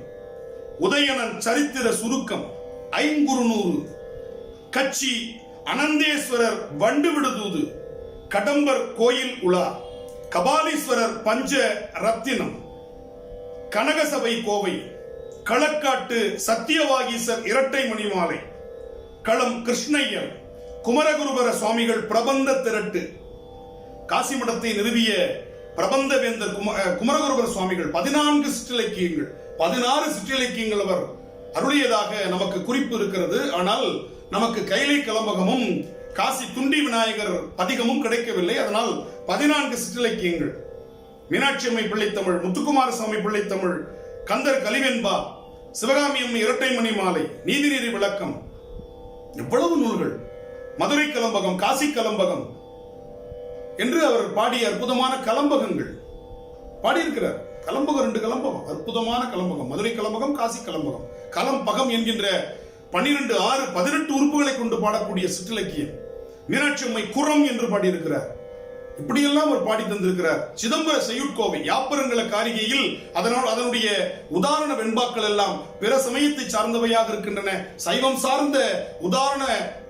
உதயனன் சரித்திர சுருக்கம், ஐங்குறுநூறு, கட்சி அனந்தேஸ்வரர் வண்டு விடுதூது, கடம்பர் கோயில் உலா, கபாலீஸ்வரர் பஞ்ச ரத்தினம், கனகசபை கோவை, களக்காட்டு சத்தியவாகீசர் இரட்டை மணிமாலை, களம் கிருஷ்ணய்யர், குமரகுருபர சுவாமிகள் பிரபந்த திரட்டு, காசிமடத்தை நிறுவிய பிரபந்தவேந்தர் குமரகுருபர சுவாமிகள் 14 சிற்றிலக்கியங்கள், 16 சிற்றிலக்கியங்கள் அவர் அருளியதாக நமக்கு குறிப்பு இருக்கிறது. ஆனால் நமக்கு கைலை கலம்பகமும் காசி துண்டி விநாயகர் பதிகமும் கிடைக்கவில்லை. அதனால் 14 சிற்றிலக்கியங்கள். மீனாட்சி அம்மை பிள்ளைத்தமிழ், முத்துக்குமார சுவாமி பிள்ளைத்தமிழ், கந்தர் கலிவெண்பா, சிவகாமி அம்மை இரட்டை மணி மாலை, நீதிநெறி விளக்கம், எவ்வளவு நூல்கள், மதுரை கலம்பகம், காசி கலம்பகம் என்று அவர் பாடிய அற்புதமான கலம்பகங்கள் பாடியிருக்கிறார். கலம்பகம் 2 கலம்பகம், அற்புதமான கலம்பகம், மதுரை கலம்பகம், காசி கலம்பகம். கலம்பகம் என்கின்ற 12, 6, 18 உறுப்புகளை கொண்டு பாடக்கூடிய சிற்றிலக்கியம். மீனாட்சி அம்மை குரம் என்று பாடியிருக்கிறார். இப்படியெல்லாம் அவர் பாடி தந்திருக்கிறார். சிதம்பர செய்யுட்கோவை, யாப்பரங்கள காரிகையில் அதனுடைய உதாரண வெண்பாக்கள் எல்லாம் பிற சமயத்தை சார்ந்தவையாக இருக்கின்றன. சைவம் சார்ந்த உதாரண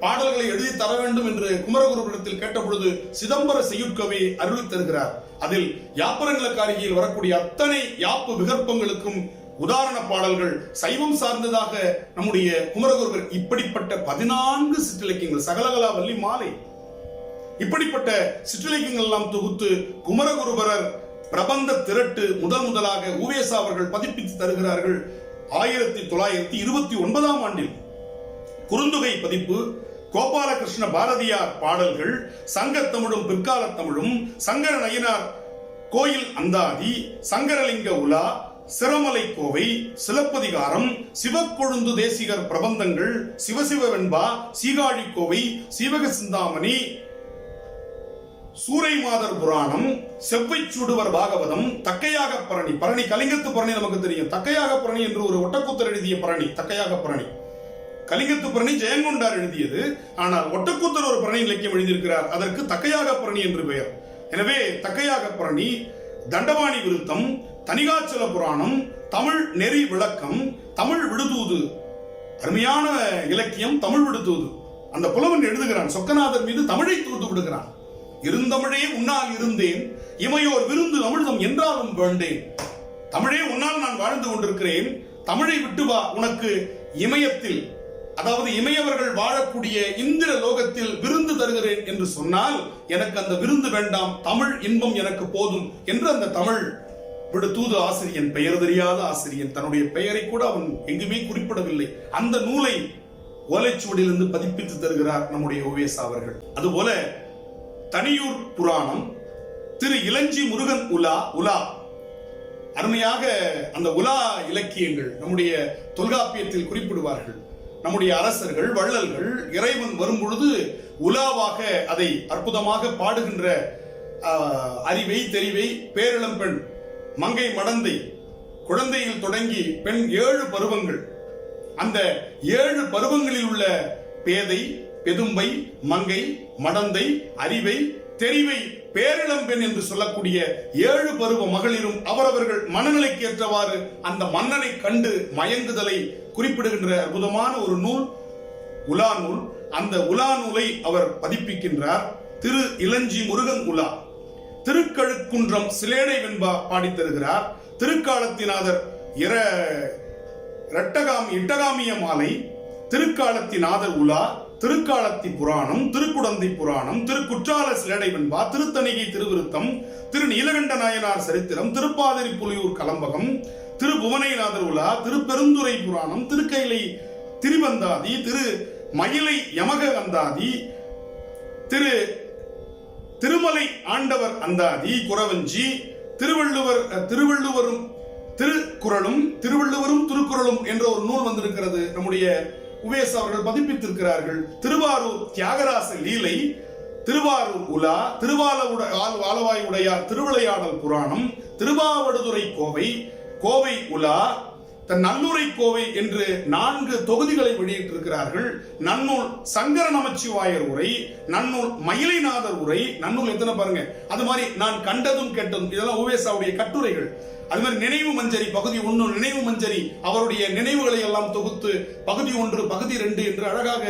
பாடல்களை எழுதி தர வேண்டும் என்று குமரகுருவிடத்தில் கேட்டபொழுது சிதம்பர செய்யுட்கோவை அருளி தருகிறார். அதில் யாப்பரங்கள காரிகையில் வரக்கூடிய அத்தனை யாப்பு விகற்பங்களுக்கும் உதாரண பாடல்கள் சைவம் சார்ந்ததாக நம்முடைய குமரகுருவர் இப்படிப்பட்ட 14 சிற்றிலக்கியங்கள், சகலகலா வள்ளி மாலை, இப்படிப்பட்ட சிற்றிலக்கியங்கள் எல்லாம் தொகுத்து குமரகுருபரர் பிரபந்த திரட்டு முதலாக உவேசா அவர்கள் பதிப்பித்து தருகிறார்கள். 1929ஆம் ஆண்டில் குறுந்தொகை பதிப்பு, கோபாலகிருஷ்ண பாரதியார் பாடல்கள், சங்கத்தமிழும் பிற்கால தமிழும், சங்கர நயினார் கோயில் அந்தாதி, சங்கரலிங்க உலா, சிரமலை கோவை, சிலப்பதிகாரம், சிவக்கொழுந்து தேசிகர் பிரபந்தங்கள், சிவசிவ வெண்பா, சீகாழி கோவை, சீவக சிந்தாமணி, சூரை மாதர் புராணம், செவ்வை சூடுவர் பாகவதம், தக்கையாக பரணி, பரணி கலிங்கத்து பரணி நமக்கு தெரியும். தக்கையாக பரணி என்று ஒரு ஒட்டக்கூத்தர் எழுதிய பரணி, தக்கையாக பரணி. கலிங்கத்து பரணி ஜெயங்கொண்டார் எழுதியது. ஆனால் ஒட்டக்கூத்தர் ஒரு பரணி இலக்கியம் எழுதியிருக்கிறார், அதற்கு தக்கையாக பரணி என்று பெயர். எனவே தக்கையாக பரணி, தண்டவாணி விருத்தம், தனிகாச்சல புராணம், தமிழ் நெறி விளக்கம், தமிழ் விடுதூது, அருமையான இலக்கியம் தமிழ் விடுதூது. அந்த புலவன் எழுதுகிறான், சொக்கநாதர் மீது தமிழை தூது விடுகிறான். இருந்தமிழே உன்னால் இருந்தேன், இமையோர் விருந்து அமிழ்தம் என்றாலும் வேண்டேன். தமிழே உன்னால் நான் வாழ்ந்து கொண்டிருக்கிறேன், தமிழை விட்டு வா, உனக்கு இமயத்தில், அதாவது இமையவர்கள் வாழக்கூடிய இந்திர லோகத்தில் விருந்து தருகிறேன் என்று சொன்னால் எனக்கு அந்த விருந்து வேண்டாம், தமிழ் இன்பம் எனக்கு போதும் என்று அந்த தமிழ் விடுதூது ஆசிரியன், பெயர் தெரியாத ஆசிரியன், தன்னுடைய பெயரை கூட அவன் எங்குமே குறிப்பிடவில்லை, அந்த நூலை ஓலைச்சுவடியிலிருந்து பதிப்பித்து தருகிறார் நம்முடைய உவேசா அவர்கள். அதுபோல தனியூர் புராணம், திரு இளஞ்சி முருகன் உலா, அருமையாக அந்த உலா இலக்கியங்கள் நம்முடைய தொல்காப்பியத்தில் குறிப்பிடுவார்கள். நம்முடைய அரசர்கள், வள்ளல்கள் இறைவன் வரும் பொழுது உலாவாக அதை அற்புதமாக பாடுகின்ற அறிவை, தெரிவை, பேரிளம் பெண், மங்கை மடந்தை, குழந்தையில் தொடங்கி பெண் 7 பருவங்கள், அந்த 7 பருவங்களில் உள்ள பேதை, பெதும்பை, மங்கை, மடந்தை, அறிவை, தெரிவை, பேரிளம் பெண் என்று சொல்லக்கூடிய 7 பருவ மகளிரும் அவரவர்கள் மனநிலைக்கு ஏற்றவாறு அந்த மன்னனை கண்டு மயங்குதலை குறிப்பிடுகின்ற அற்புதமான ஒரு நூல் உலா நூல். அந்த உலா நூலை அவர் பதிப்பிக்கின்றார். திரு இளஞ்சி முருகன் உலா. திருக்கழுக்குன்றம் சிலேடை வெண்பா பாடித் தருகிறார். திருக்காலத்தினாதர் இட்டகாமிய மாலை, திருக்காலத்தினாதர் உலா, திருக்காலத்தி புராணம், திருக்குடந்தை புராணம், திருக்குற்றால சிலேடை வெண்பா, திருத்தணிகை திருவிருத்தம், திரு நீலகண்ட நாயனார் சரித்திரம், திருப்பாதிரி புலியூர் கலம்பகம், திரு புவனைநாதர் உலா, திருப்பெருந்துறை புராணம், திருக்கைலை திரிபந்தாதி, திரு மயிலை யமக அந்தாதி, திருமலை ஆண்டவர் அந்தாதி, குறவஞ்சி, திருவள்ளுவரும் திருக்குறளும் என்ற ஒரு நூல் வந்திருக்கிறது. நம்முடைய உவேசா அவர்கள் பதிப்பித்திருக்கிறார்கள். திருவாரூர் தியாகராச லீலை, திருவாரூர் உலா, திருவாலவாய் உடையார் திருவிளையாடல் புராணம், திருவாவடுதுறை கோவை உலா, நல்லுரை கோவை என்று 4 தொகுதிகளை வெளியிட்டிருக்கிறார்கள். நன்னூல் சங்கர நமச்சிவாயர் உரை, நன்னூல் மயிலைநாதர் உரை, நன்னூல் எத்தனை பாருங்க. அது மாதிரி நான் கண்டதும் கேட்டதும், இதெல்லாம் உவேசாவுடைய கட்டுரைகள். அது மாதிரி நினைவு மஞ்சரி பகுதி 1, நினைவு மஞ்சரி அவருடைய நினைவுகளை எல்லாம் தொகுத்து பகுதி 1, பகுதி 2 என்று அழகாக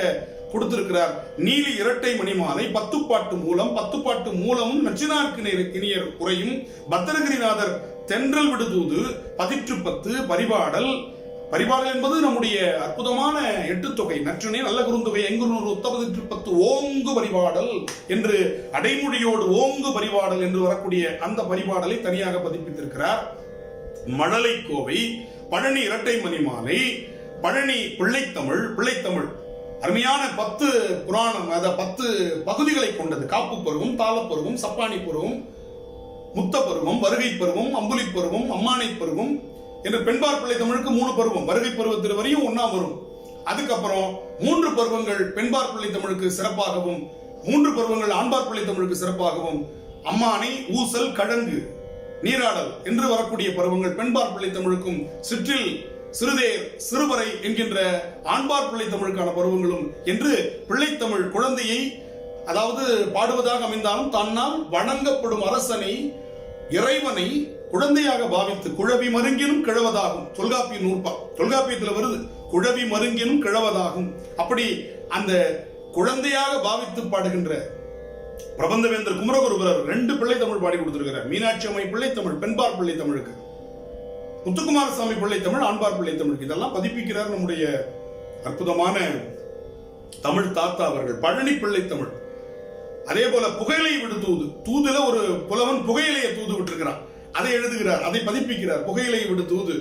கொடுத்திருக்கிறார். நீலி இரட்டை மணிமாலை, 10 பாட்டு மூலமும் நச்சினார்க்கினியர் உரையும், பத்திரகிரிநாதர் தென்றல் விடுதூது, 10 பரிபாடல் என்பது நம்முடைய அற்புதமான 8 தொகை, நற்றினை, நல்ல குறுந்தொகை, எங்குநூறு, 10 ஓங்கு பரிபாடல் என்று அடைமொழியோடு ஓங்கு பரிபாடல் என்று வரக்கூடிய அந்த பரிபாடலை தனியாக பதிப்பித்திருக்கிறார். மழலை கோவை, பழனி இரட்டை மணிமாலை, பழனி பிள்ளைத்தமிழ் அருமையான 10 புராணம், 10 பகுதிகளை கொண்டது. காப்பு பருவம், தாளப்பருவம், சப்பானி பருவம், முத்த பருவம், வருகை பருவம், அம்புலி பருவம், அம்மானை பருவம், என்று பெண்பார் பிள்ளை தமிழுக்கு 3 பருவம், வருகை பருவத்தில் வரையும் ஒன்னா வரும். அதுக்கப்புறம் 3 பருவங்கள் பெண்பார் பிள்ளை தமிழுக்கு சிறப்பாகவும் 3 பருவங்கள் ஆண்பார் பிள்ளை தமிழுக்கு சிறப்பாகவும் அம்மானை, ஊசல், கழங்கு, நீராடல் என்று வரக்கூடிய பருவங்கள் பெண்பார் பிள்ளை தமிழுக்கும் சிற்றில், சிறுதேர், சிறுவரை என்கின்ற ஆண்பார் பிள்ளை தமிழுக்கான பருவங்களும் என்று பிள்ளைத்தமிழ் குழந்தையை, அதாவது பாடுவதாக அமைந்தாலும் தன்னால் வணங்கப்படும் அரசனை, இறைவனை குழந்தையாக பாவித்து குழவி மருங்கினும் கிழவதாகும். தொல்காப்பிய நூற்பா, தொல்காப்பியத்தில் வருது, குழவி மருங்கினும் கிழவதாகும். அப்படி அந்த குழந்தையாக பாவித்து பாடுகின்ற பிரபந்தவேந்தர் குமரகுருபரர் 2 பிள்ளை தமிழ் பாடி கொடுத்திருக்கிறார். மீனாட்சி அம்மை பிள்ளை தமிழ் பெண்பார் பிள்ளை தமிழுக்கு, முத்துக்குமாரசாமி பிள்ளை தமிழ் ஆண்பார் பிள்ளை தமிழுக்கு. இதெல்லாம் பதிப்பிக்கிறார் நம்முடைய அற்புதமான தமிழ் தாத்தா அவர்கள். பழனி பிள்ளை தமிழ். அதே போல புகையிலை விடு தூது, தூதுல ஒரு புலவன் புகையிலையை தூது விட்டுருக்கிறான், அதை எழுதுகிறார், அதை பதிப்பிக்கிறார். புகையிலை விடு தூது,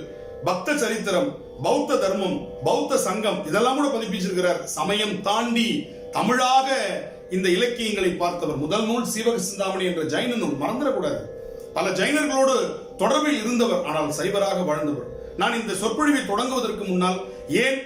பக்த சரித்திரம், பௌத்த தர்மம், பௌத்த சங்கம், இதெல்லாம் கூட பதிப்பிச்சிருக்கிறார். சமயம் தாண்டி தமிழாக இந்த இலக்கியங்களை பார்த்தவர். முதல் நூல் சீவக சிந்தாமணி என்ற ஜைன நூல், மறந்துடக்கூடாது. பல ஜைனர்களோடு தொடர்பில் இருந்தவர், ஆனால் சைவராக வாழ்ந்தவர். நான் இந்த சொற்பொழிவை தொடங்குவதற்கு முன்னால் ஏன்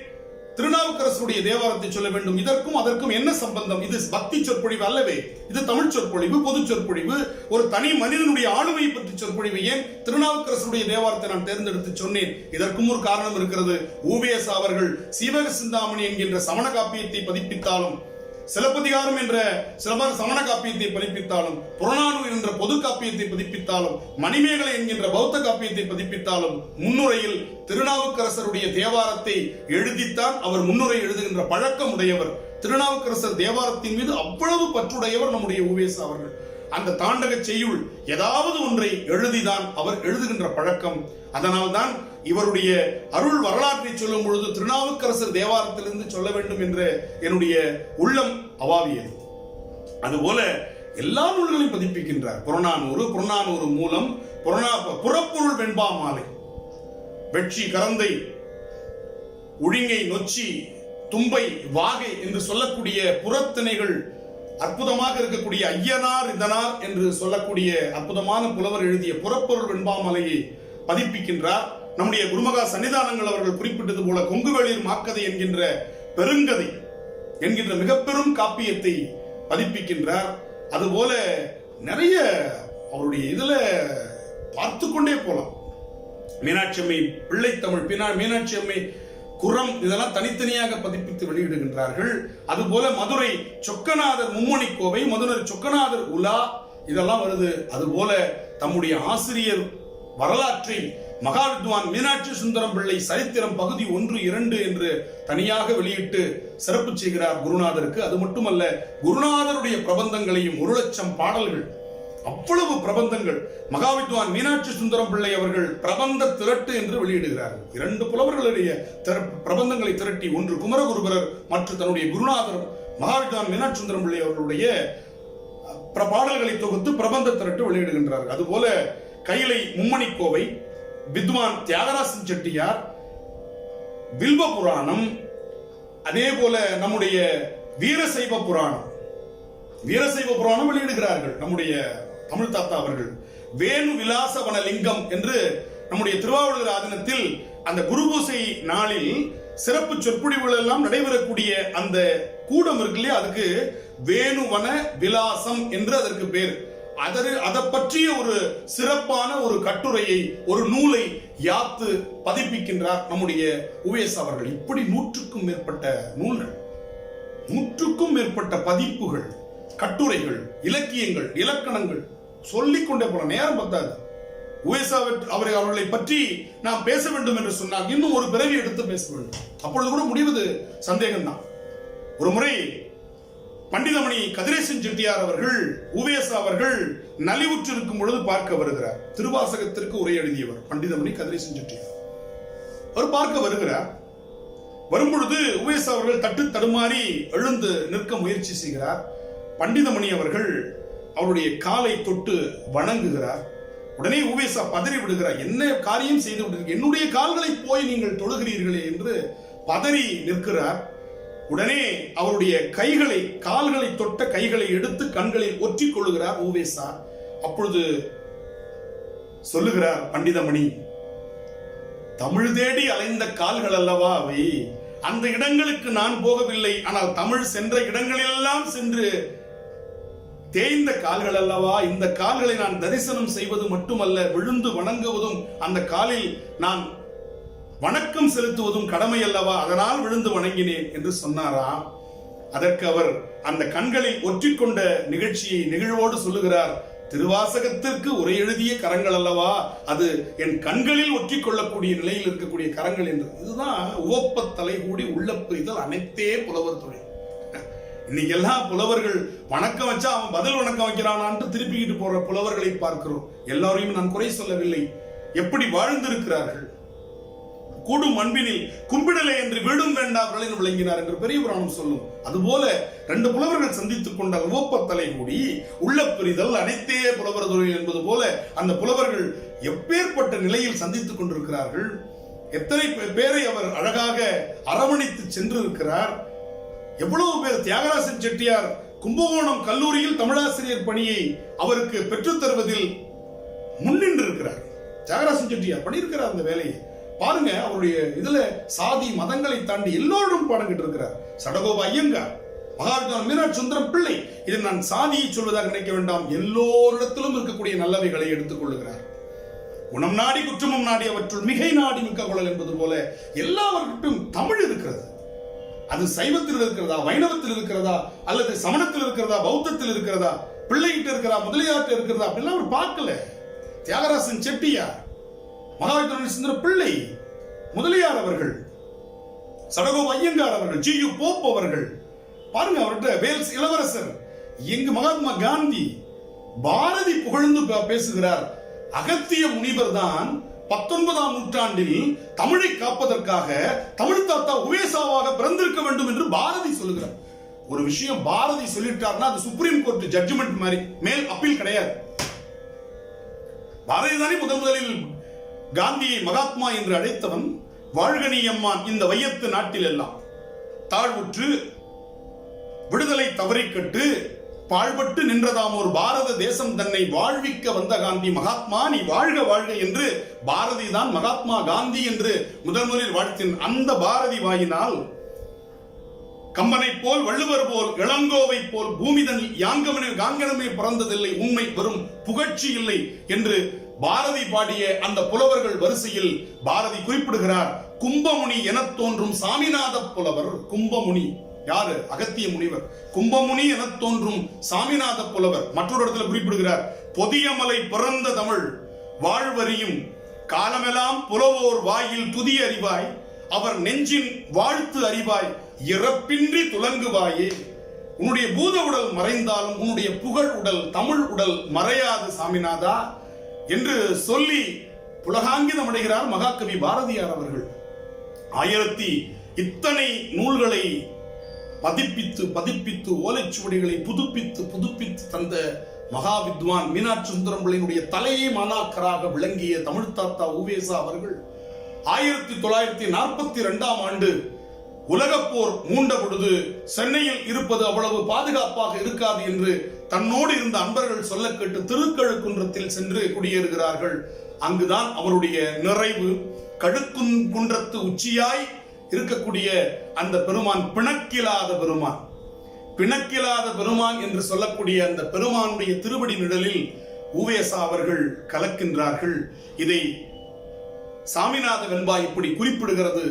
திருநாவுக்கரசருடைய தேவாரத்தை சொல்ல வேண்டும், இதற்கும் அதற்கும் என்ன சம்பந்தம்? இது பக்தி சொற்பொழிவு அல்லவே, இது தமிழ் சொற்பொழிவு, பொது சொற்பொழிவு, ஒரு தனி மனிதனுடைய ஆளுமை பற்றி சொற்பொழிவு. ஏன் திருநாவுக்கரசருடைய தேவாரத்தை நான் தேர்ந்தெடுத்து சொன்னேன்? இதற்கும் ஒரு காரணம் இருக்கிறது. ஊவேசா அவர்கள் சீவக சிந்தாமணி என்கின்ற சமண காப்பியத்தை பதிப்பித்தாலும், சிலப்பதிகாரம் என்ற சமண காப்பியத்தை பதிப்பித்தாலும், புறநானூறு என்ற பொது காப்பியத்தை பதிப்பித்தாலும், மணிமேகலை என்கின்ற பௌத்த காப்பியத்தை பதிப்பித்தாலும், முன்னுரையில் திருநாவுக்கரசருடைய தேவாரத்தை எழுதித்தான் அவர் முன்னுரை எழுதுகின்ற பழக்கம் உடையவர். திருநாவுக்கரசர் தேவாரத்தின் மீது அவ்வளவு பற்றுடையவர் நம்முடைய ஊவேசா அவர்கள். அந்த தாண்டக செய்யுள் ஏதாவது ஒன்றை எழுதிதான் அவர் எழுதுகின்ற பழக்கம். அதனால்தான் இவருடைய அருள் வரலாற்றை சொல்லும் பொழுது திருநாவுக்கரசர் தேவாரத்திலிருந்து சொல்ல வேண்டும் என்ற என்னுடைய உள்ளம் அவாவியது. அதுபோல எல்லா நூல்களையும் பதிப்பிக்கின்றார். புறநானூறு மூலம், புறப்பொருள் வெண்பா மாலை, வெட்சி, கரந்தை, உழிங்கை, நொச்சி, தும்பை, வாகை என்று சொல்லக்கூடிய புறத்திணைகள் அற்புதமாக இருக்கக்கூடிய ஐயனார் இதனார் என்று சொல்லக்கூடிய அற்புதமான புலவர் எழுதிய புறப்பொருள் வெண்பாமலையை பதிப்பிக்கின்றார். நம்முடைய குருமகா சன்னிதானங்கள் அவர்கள் குறிப்பிட்டது போல கொங்குவெளிர் மாக்கதை என்கின்ற பெருங்கதை என்கின்ற மிக பெரும் காப்பியத்தை பதிப்பிக்கின்றார். அதுபோல நிறைய அவருடைய இதுல பார்த்து கொண்டே போலாம். மீனாட்சி அம்மை பிள்ளை தமிழ், மீனாட்சி அம்மை குரம், இதெல்லாம் தனித்தனியாக பதிப்பித்து வெளியிடுகின்றார்கள். அதுபோல மதுரை சொக்கநாதர் மும்மணி கோவை, மதுரை சொக்கநாதர் உலா, இதெல்லாம் வருது. அதுபோல தம்முடைய ஆசிரியர் வரலாற்றை மகாவித்வான் மீனாட்சி சுந்தரம் பிள்ளை சரித்திரம் பகுதி 1, 2 என்று தனியாக வெளியிட்டு சிறப்பு செய்கிறார் குருநாதருக்கு. அது மட்டுமல்ல, குருநாதருடைய பிரபந்தங்களையும் 1,00,000 பாடல்கள், அவ்வளவு பிரபந்தங்கள் மகாவித்வான் மீனாட்சி சுந்தரம் பிள்ளை அவர்கள் பிரபந்த திரட்டு என்று வெளியிடுகிறார்கள். 2 புலவர்களுடைய பிரபந்தங்களை திரட்டி, ஒன்று குமரகுருபரர் மற்றும் தன்னுடைய குருநாதர் மகாவித்வான் மீனாட்சி சுந்தரம் பிள்ளை அவர்களுடைய பாடல்களை தொகுத்து பிரபந்த திரட்டு வெளியிடுகின்றார்கள். அதுபோல கைலை மும்மணி கோவை, வித்வான் தியாகராசன் செட்டியார், வில்வ புராணம், அதே போல நம்முடைய வீரசைவ புராணம் வெளியிடுகிறார்கள் நம்முடைய தமிழ் தாத்தா அவர்கள். வேணு விலாசவன லிங்கம் என்று நம்முடைய திருவாவூர் ஆதீனத்தில் அந்த குருபூசை நாளில் சிறப்பு சொற்பொழிவுகள் எல்லாம் நடைபெறக்கூடிய அந்த கூடம் இருக்கு இல்லையா, அதுக்கு வேணுவன விலாசம் என்று அதற்கு பேர். அதை பற்றிய ஒரு சிறப்பான ஒரு கட்டுரையை, ஒரு நூலை யாத்து பதிப்பிக்கின்றார் நம்முடைய ஊவேசா அவர்கள். இப்படி 100க்கும் மேற்பட்ட நூல்கள், 100க்கும் மேற்பட்ட பதிப்புகள், கட்டுரைகள், இலக்கியங்கள், இலக்கணங்கள், சொல்லிக்கொண்டே போல, நேரம் பத்தாது. ஊவேசா அவர்களை பற்றி நாம் பேச வேண்டும் என்று சொன்னால் இன்னும் ஒரு பிறவி எடுத்து பேச வேண்டும். அப்பொழுது கூட முடிவது சந்தேகம்தான். ஒரு முறை பண்டிதமணி கதிரேசன் செட்டியார் அவர்கள் ஊவேசா அவர்கள் நலிவுற்று இருக்கும் பொழுது பார்க்க வருகிறார். திருவாசகத்திற்கு உரை எழுதியவர் பண்டிதமணி கதிரேசன் செட்டியார். அவர் பார்க்க வருகிறார். வரும்பொழுது ஊவேசா அவர்கள் தட்டு தடுமாறி எழுந்து நிற்க முயற்சி செய்கிறார். பண்டிதமணி அவர்கள் அவருடைய காலை தொட்டு வணங்குகிறார். உடனே ஊவேசா பதறி விடுகிறார். என்ன காரியம் செய்து விடுகிறீர்கள், என்னுடைய கால்களை போய் நீங்கள் தொழுகிறீர்களே என்று பதறி நிற்கிறார். உடனே அவருடைய கால்களை தொட்ட கைகளை எடுத்து கண்களில் ஒற்றிக் கொள்ளுகிறார் ஊவேசா. அப்பொழுது சொல்லுகிறார் பண்டிதமணி, தமிழ் தேடி அலைந்த கால்கள் அல்லவா அவை. அந்த இடங்களுக்கு நான் போகவில்லை, ஆனால் தமிழ் சென்ற இடங்களெல்லாம் சென்று தேய்ந்த கால்கள் அல்லவா. இந்த கால்களை நான் தரிசனம் செய்வது மட்டுமல்ல, விழுந்து வணங்குவதும் அந்த காலில் நான் வணக்கம் செலுத்துவதும் கடமை அல்லவா, அதனால் விழுந்து வணங்கினேன் என்று சொன்னாரா. அதற்கு அவர் அந்த கண்களில் ஒற்றிக்கொண்ட நிகழ்ச்சியை நிகழ்வோடு சொல்லுகிறார். திருவாசகத்திற்கு உரை எழுதிய கரங்கள் அல்லவா, அது என் கண்களில் ஒற்றிக்கொள்ளக்கூடிய நிலையில் இருக்கக்கூடிய கரங்கள் என்று. இதுதான் உவப்ப தலை கூடி உள்ள புரிதல் அனைத்தே புலவர் தொழில். இன்னைக்கு எல்லாம் புலவர்கள் வணக்கம் வச்சா அவன் பதில் வணக்கம் வைக்கிறானான்ட்டு திருப்பிக்கிட்டு போற புலவர்களை பார்க்கிறோம். எல்லாரையும் நான் குறை சொல்லவில்லை. எப்படி வாழ்ந்திருக்கிறார்கள். கூடும் அன்பினில் கும்பிடலை என்று வீடும் வேண்டாம் விளங்கினார் என்று பெரிய புராணம் சொல்லும். அதுபோல ரெண்டு புலவர்கள் சந்தித்துக் கொண்ட உவப்பத்தலை கூடி உள்ள பிரிதல் அனைத்தே புலவர் தொழில் என்பது போல அந்த புலவர்கள் எப்பேற்பட்ட நிலையில் சந்தித்துக் கொண்டிருக்கிறார்கள். எத்தனை பேரை அவர் அழகாக அரவணைத்து சென்று இருக்கிறார். எவ்வளவு பேர். தியாகராசன் செட்டியார் கும்பகோணம் கல்லூரியில் தமிழாசிரியர் பணியை அவருக்கு பெற்றுத் தருவதில் முன்னின்று இருக்கிறார். தியாகராசன் செட்டியார் பண்ணியிருக்கிறார் அந்த வேலையை. பாருங்க, அவருடைய இதுல சாதி மதங்களை தாண்டி எல்லோரும் பாடங்கிட்டு இருக்கிறார். சடகோப ஐயங்கார், மகாவித்வான் மீனாட்சி சுந்தரம் பிள்ளை. இதை நான் சாதியை சொல்வதாக நினைக்க வேண்டாம், எல்லோரிடத்திலும் இருக்கக்கூடிய நல்லவைகளை எடுத்துக் கொள்ளுகிறார். குணம் நாடி குற்றமும் நாடி அவற்றுள் மிகை நாடி மிக்க குழல் என்பது போல எல்லாவற்றிலும் தமிழ் இருக்கிறது. அது சைவத்தில் இருக்கிறதா, வைணவத்தில் இருக்கிறதா, அல்லது சமணத்தில் இருக்கிறதா, பௌத்தத்தில் இருக்கிறதா, பிள்ளைகிட்ட இருக்கிறதா, முதலியார்ட்ட இருக்கிறதா அப்படிலாம் அவர் பார்க்கல. தியாகராசன் செட்டியார், மகாவித்வான் சுந்தர பிள்ளை, முதலியார் அவர்கள், சடகோப ஐயங்கார் அவர்கள், ஜி.யு. போப் அவர்கள், பாருங்க அவர்கிட்ட வேல்ஸ் இளவரசர், எங்கு மகாத்மா காந்தி, பாரதி புகழ்ந்து பேசுகிறார். அகத்திய முனிவர் தான் 19ஆம் நூற்றாண்டில் தமிழை காப்பதற்காக தமிழ் தாத்தா உவேசாவாக பிறந்திருக்க வேண்டும் என்று பாரதி சொல்லுகிறார். ஒரு விஷயம் பாரதி சொல்லிட்டார்னா அது சுப்ரீம் கோர்ட் ஜட்ஜ்மெண்ட் மாதிரி, மேல் அப்பீல் கிடையாது. பாரதி தானே முதலில் காந்தியை மகாத்மா என்று அழைத்தவன். வாழ்கனி அம்மான் இந்த வையத்து நாட்டில் எல்லாம் தாழ்வுற்று விடுதலை தவறிக்கட்டு பாழ்பட்டு நின்றதாம் ஒரு பாரத தேசம் தன்னை வாழ்விக்க வந்த காந்தி மகாத்மா நீ வாழ்க வாழ்க என்று பாரதி தான் மகாத்மா காந்தி என்று முதலில் வாழ்த்தின். அந்த பாரதி வாயினால் கம்பனை போல், வள்ளுவர் போல், இளங்கோவை போல் பூமிதனில் யாங்கனமே பிறந்ததில்லை, உண்மை வரும் புகழ்ச்சி இல்லை என்று பாரதி பாடிய அந்த புலவர்கள் வரிசையில் பாரதி குறிப்பிடுகிறார். கும்பமுனி என தோன்றும் சாமிநாத புலவர். கும்பமுனி யாரு? அகத்திய முனிவர். கும்பமுனி என தோன்றும் சாமிநாத புலவர். மற்றொரு இடத்துல குறிப்பிடுகிறார். பொதியமலை பிறந்த தமிழ் வாழ்வரியும் காலமெல்லாம் புலவோர் வாயில் துதி அறிவாய், அவர் நெஞ்சின் வாழ்த்து அறிவாய், இறப்பின்றி துலங்குவாயே. உன்னுடைய பூத உடல் மறைந்தாலும் உன்னுடைய புகழ் உடல், தமிழ் உடல் மறையாது சாமிநாதா என்று சொல்லி புலகாங்கிதம் அடைகிறார் மகாகவி பாரதியார் அவர்கள். இத்தனை நூல்களை பதிப்பித்து ஓலைச்சுவடிகளை புதுப்பித்து தந்த மகாவித்வான் மீனாட்சி சுந்தரம் பிள்ளையினுடைய தலையை மாணாக்கராக விளங்கிய தமிழ் தாத்தா உவேசா அவர்கள் 1942ஆம் ஆண்டு உலகப்போர் மூண்ட பொழுது சென்னையில் இருப்பது அவ்வளவு பாதுகாப்பாக இருக்காது என்று தன்னோடு இருந்த அன்பர்கள் சொல்ல கேட்டு திருக்கழுக்குன்றத்தில் சென்று குடியேறுகிறார்கள். அங்குதான் அவருடைய நிறைவு. கழுக்குன்றத்து உச்சியாய் இருக்கக்கூடிய அந்த பெருமான் பிணக்கிலாத பெருமான், பிணக்கிலாத பெருமான் என்று சொல்லக்கூடிய அந்த பெருமானுடைய திருவடி நிழலில் உவேசா அவர்கள் கலக்கின்றார்கள். இதை சாமிநாத வெண்பா இப்படி குறிப்பிடுகிறது.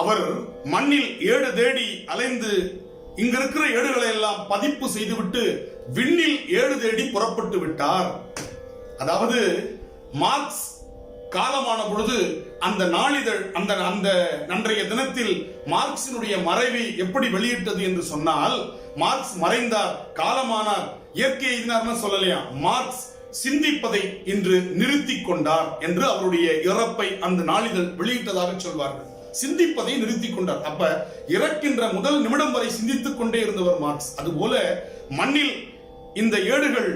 அவர் மண்ணில் ஏடு தேடி அலைந்து இங்க இருக்கிற ஏடுகளை எல்லாம் பதிப்பு செய்துவிட்டு விண்ணில் ஏடு தேடி புறப்பட்டு விட்டார். அதாவது மார்க்ஸ் காலமான பொழுது அந்த நாளிதழ் அந்த அன்றைய தினத்தில் மார்க்சினுடைய மறைவை எப்படி வெளியிட்டது என்று சொன்னால், மார்க்ஸ் மறைந்தார், காலமானார், இயற்கை எழுதினார்னு சொல்லலையா, மார்க்ஸ் சிந்திப்பதை இன்று நிறுத்தி கொண்டார் என்று அவருடைய இறப்பை அந்த நாளிதழ் வெளியிட்டதாக சொல்வார்கள். சிந்திப்பதை நிறுத்தி கொண்டார். அப்ப இறக்கின்ற முதல் நிமிடம் வரை சிந்தித்துக் கொண்டே இருந்தவர் மார்க்ஸ். அதுபோல மண்ணில் இந்த ஏடுகள்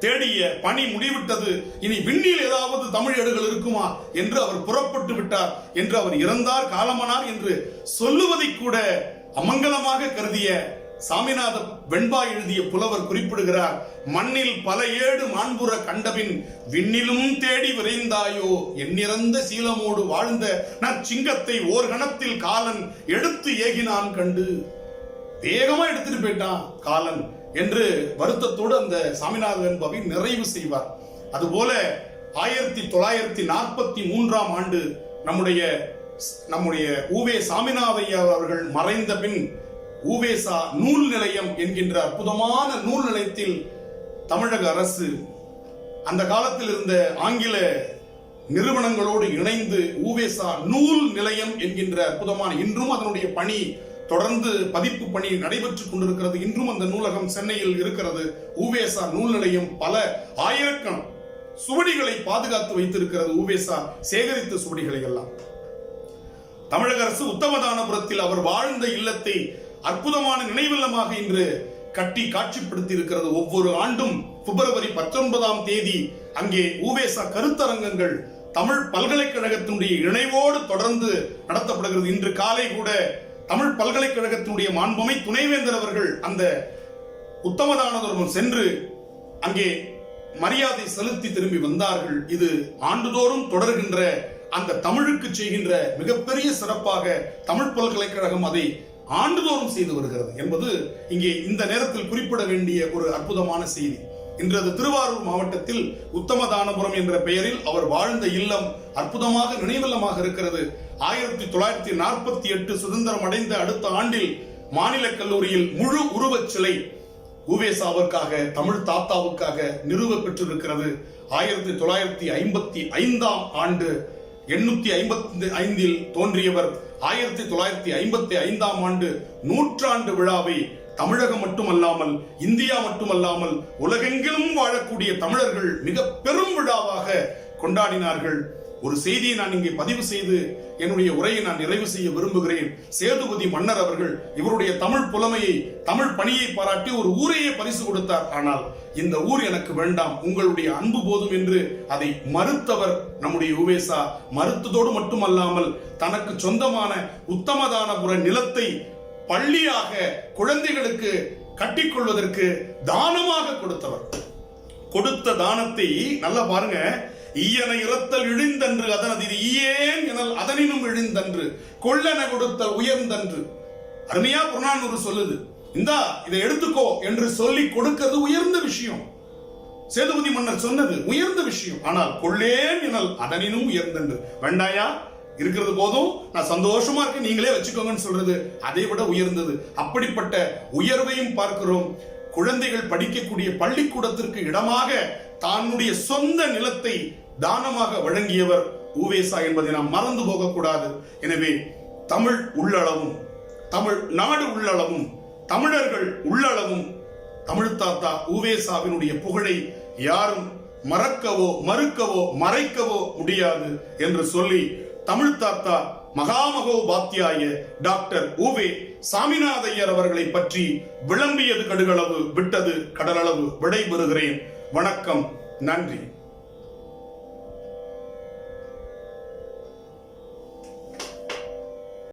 தேடிய பணி முடிவிட்டது, இனி விண்ணில் ஏதாவது தமிழ் ஏடுகள் இருக்குமா என்று அவர் புறப்பட்டு விட்டார் என்று, அவர் இறந்தார், காலமானார் என்று சொல்லுவதை கூட அமங்கலமாக கருதிய சாமிநாத வெண்பா எழுதிய புலவர் குறிப்பிடுகிறார், மண்ணில் பல ஏடு மாண்புற கண்டபின் விண்ணிலும் தேடி விரைந்தாயோ, எண்ணிறந்த சீலமோடு வாழ்ந்த நற்சிங்கத்தை ஓர் கணத்தில் காலன் எடுத்து ஏகினான் கண்டு. வேகமா எடுத்துட்டு போயிட்டான் காலன் என்று வருத்தத்தோடு அந்த சாமிநாத வெண்பாவை நிறைவு செய்வார். அதுபோல 1943ஆம் ஆண்டு நம்முடைய உவே சாமிநாதையா அவர்கள் மறைந்த பின் உவேசா நூல் நிலையம் என்கின்ற அற்புதமான நூல் நிலையத்தில் தமிழக அரசு அந்த காலத்தில் இருந்த ஆங்கில நிறுவனங்களோடு இணைந்து உவேசா நூல் நிலையம் என்கின்ற அற்புதமான, இன்றும் அதனுடைய பணி தொடர்ந்து பதிப்பு பணி நடைபெற்றுக் கொண்டிருக்கிறது. இன்றும் அந்த நூலகம் சென்னையில் இருக்கிறது. உவேசா நூல் நிலையம் பல ஆயிரக்கணக்கான சுவடிகளை பாதுகாத்து வைத்திருக்கிறது. உவேசா சேகரித்த சுவடிகளை எல்லாம் தமிழக அரசு உத்தமதானபுரத்தில் அவர் வாழ்ந்த இல்லத்தை அற்புதமான நினைவில்லமாக இன்று கட்டி காட்சிப்படுத்தி இருக்கிறது. ஒவ்வொரு ஆண்டும் பிப்ரவரி 19ஆம் தேதி அங்கே உவேசா கருத்தரங்கங்கள் தமிழ் பல்கலைக்கழகத்தினுடைய இணைவோடு தொடர்ந்து நடத்தப்படுகிறது. இன்று காலை கூட தமிழ் பல்கலைக்கழகத்தினுடைய மாண்புமை துணைவேந்தர் அவர்கள் அந்த உத்தமதானபுரம் சென்று அங்கே மரியாதை செலுத்தி திரும்பி வந்தார்கள். இது ஆண்டுதோறும் தொடர்கின்ற அந்த தமிழுக்கு செய்கின்ற மிகப்பெரிய சிறப்பாக தமிழ் பல்கலைக்கழகம் அதை ஆண்டுதோறும் செய்து வருகிறது என்பது இங்கே இந்த நேரத்தில் குறிப்பிட வேண்டிய ஒரு அற்புதமான செய்தி. இன்றது திருவாரூர் மாவட்டத்தில் உத்தமதானபுரம் என்ற பெயரில் அவர் வாழ்ந்த இல்லம் அற்புதமாக நினைவில்லமாக இருக்கிறது. 1948 சுதந்திரம் அடைந்த அடுத்த ஆண்டில் மாநில கல்லூரியில் முழு உருவச் சிலை உவேசாவுக்காக, தமிழ் தாத்தாவுக்காக நிறுவ பெற்றிருக்கிறது. 1955ஆம் ஆண்டு 855 தோன்றியவர் 1955ஆம் ஆண்டு நூற்றாண்டு விழாவை தமிழகம் மட்டுமல்லாமல், இந்தியா மட்டுமல்லாமல் உலகெங்கிலும் வாழக்கூடிய தமிழர்கள் மிக பெரும் விழாவாக கொண்டாடினார்கள். ஒரு செய்தியை நான் இங்கே பதிவு செய்து என்னுடைய உரையை நான் நிறைவு செய்ய விரும்புகிறேன். சேதுபதி மன்னர் அவர்கள் இவருடைய தமிழ் புலமையை, தமிழ் பணியை பாராட்டி ஒரு ஊரையே பரிசு கொடுத்தார். ஆனால் இந்த ஊர் எனக்கு வேண்டாம், உங்களுடைய அன்பு போதும் என்று அதை மறுத்தவர் நம்முடைய உவேசா. மறுத்ததோடு மட்டுமல்லாமல் தனக்கு சொந்தமான உத்தமதானபுர நிலத்தை பள்ளியாக குழந்தைகளுக்கு கட்டிக்கொள்வதற்கு தானமாக கொடுத்தவர். கொடுத்த தானத்தை நல்லா பாருங்க. ஈயன இறத்தல் இழிந்தன்று அதனது ஈயேன் எனல் அதனினும் இழிந்தன்று கொள்ளன கொடுத்தல் உயர்ந்தன்று. அருமையா புறநானூறு சொல்லுது. இந்தா இதை எடுத்துக்கோ என்று சொல்லி கொடுக்கிறது உயர்ந்த விஷயம். சேதுபதி மன்னர் சொன்னது உயர்ந்த விஷயம். ஆனால் கொள்ளேன் எனல் அதனினும் உயர்ந்தன்று, வேண்டாயா இருக்கிறது போதும், நான் சந்தோஷமா இருக்கு, நீங்களே வச்சுக்கோங்கன்னு சொல்றது அதை விட உயர்ந்தது. அப்படிப்பட்ட உயர்வையும் பார்க்கிறோம். குழந்தைகள் படிக்கக்கூடிய பள்ளிக்கூடத்திற்கு இடமாக தன்னுடைய சொந்த நிலத்தை தானமாக வழங்கியவர் உவேசா என்பதை நாம் மறந்து போகக்கூடாது. எனவே தமிழ் உள்ளளவும், தமிழ் நாடு உள்ளளவும், தமிழர்கள் உள்ளளவும் தமிழ் தாத்தா உவேசாவினுடைய புகழை யாரும் மறக்கவோ மறுக்கவோ மறைக்கவோ முடியாது என்று சொல்லி தமிழ் தாத்தா மகாமகோபாத்தியாய டாக்டர் உவே சாமிநாதையர் அவர்களை பற்றி விளம்பியது கடுகளவு, விட்டது கடலளவு. விடைபெறுகிறேன். வணக்கம், நன்றி.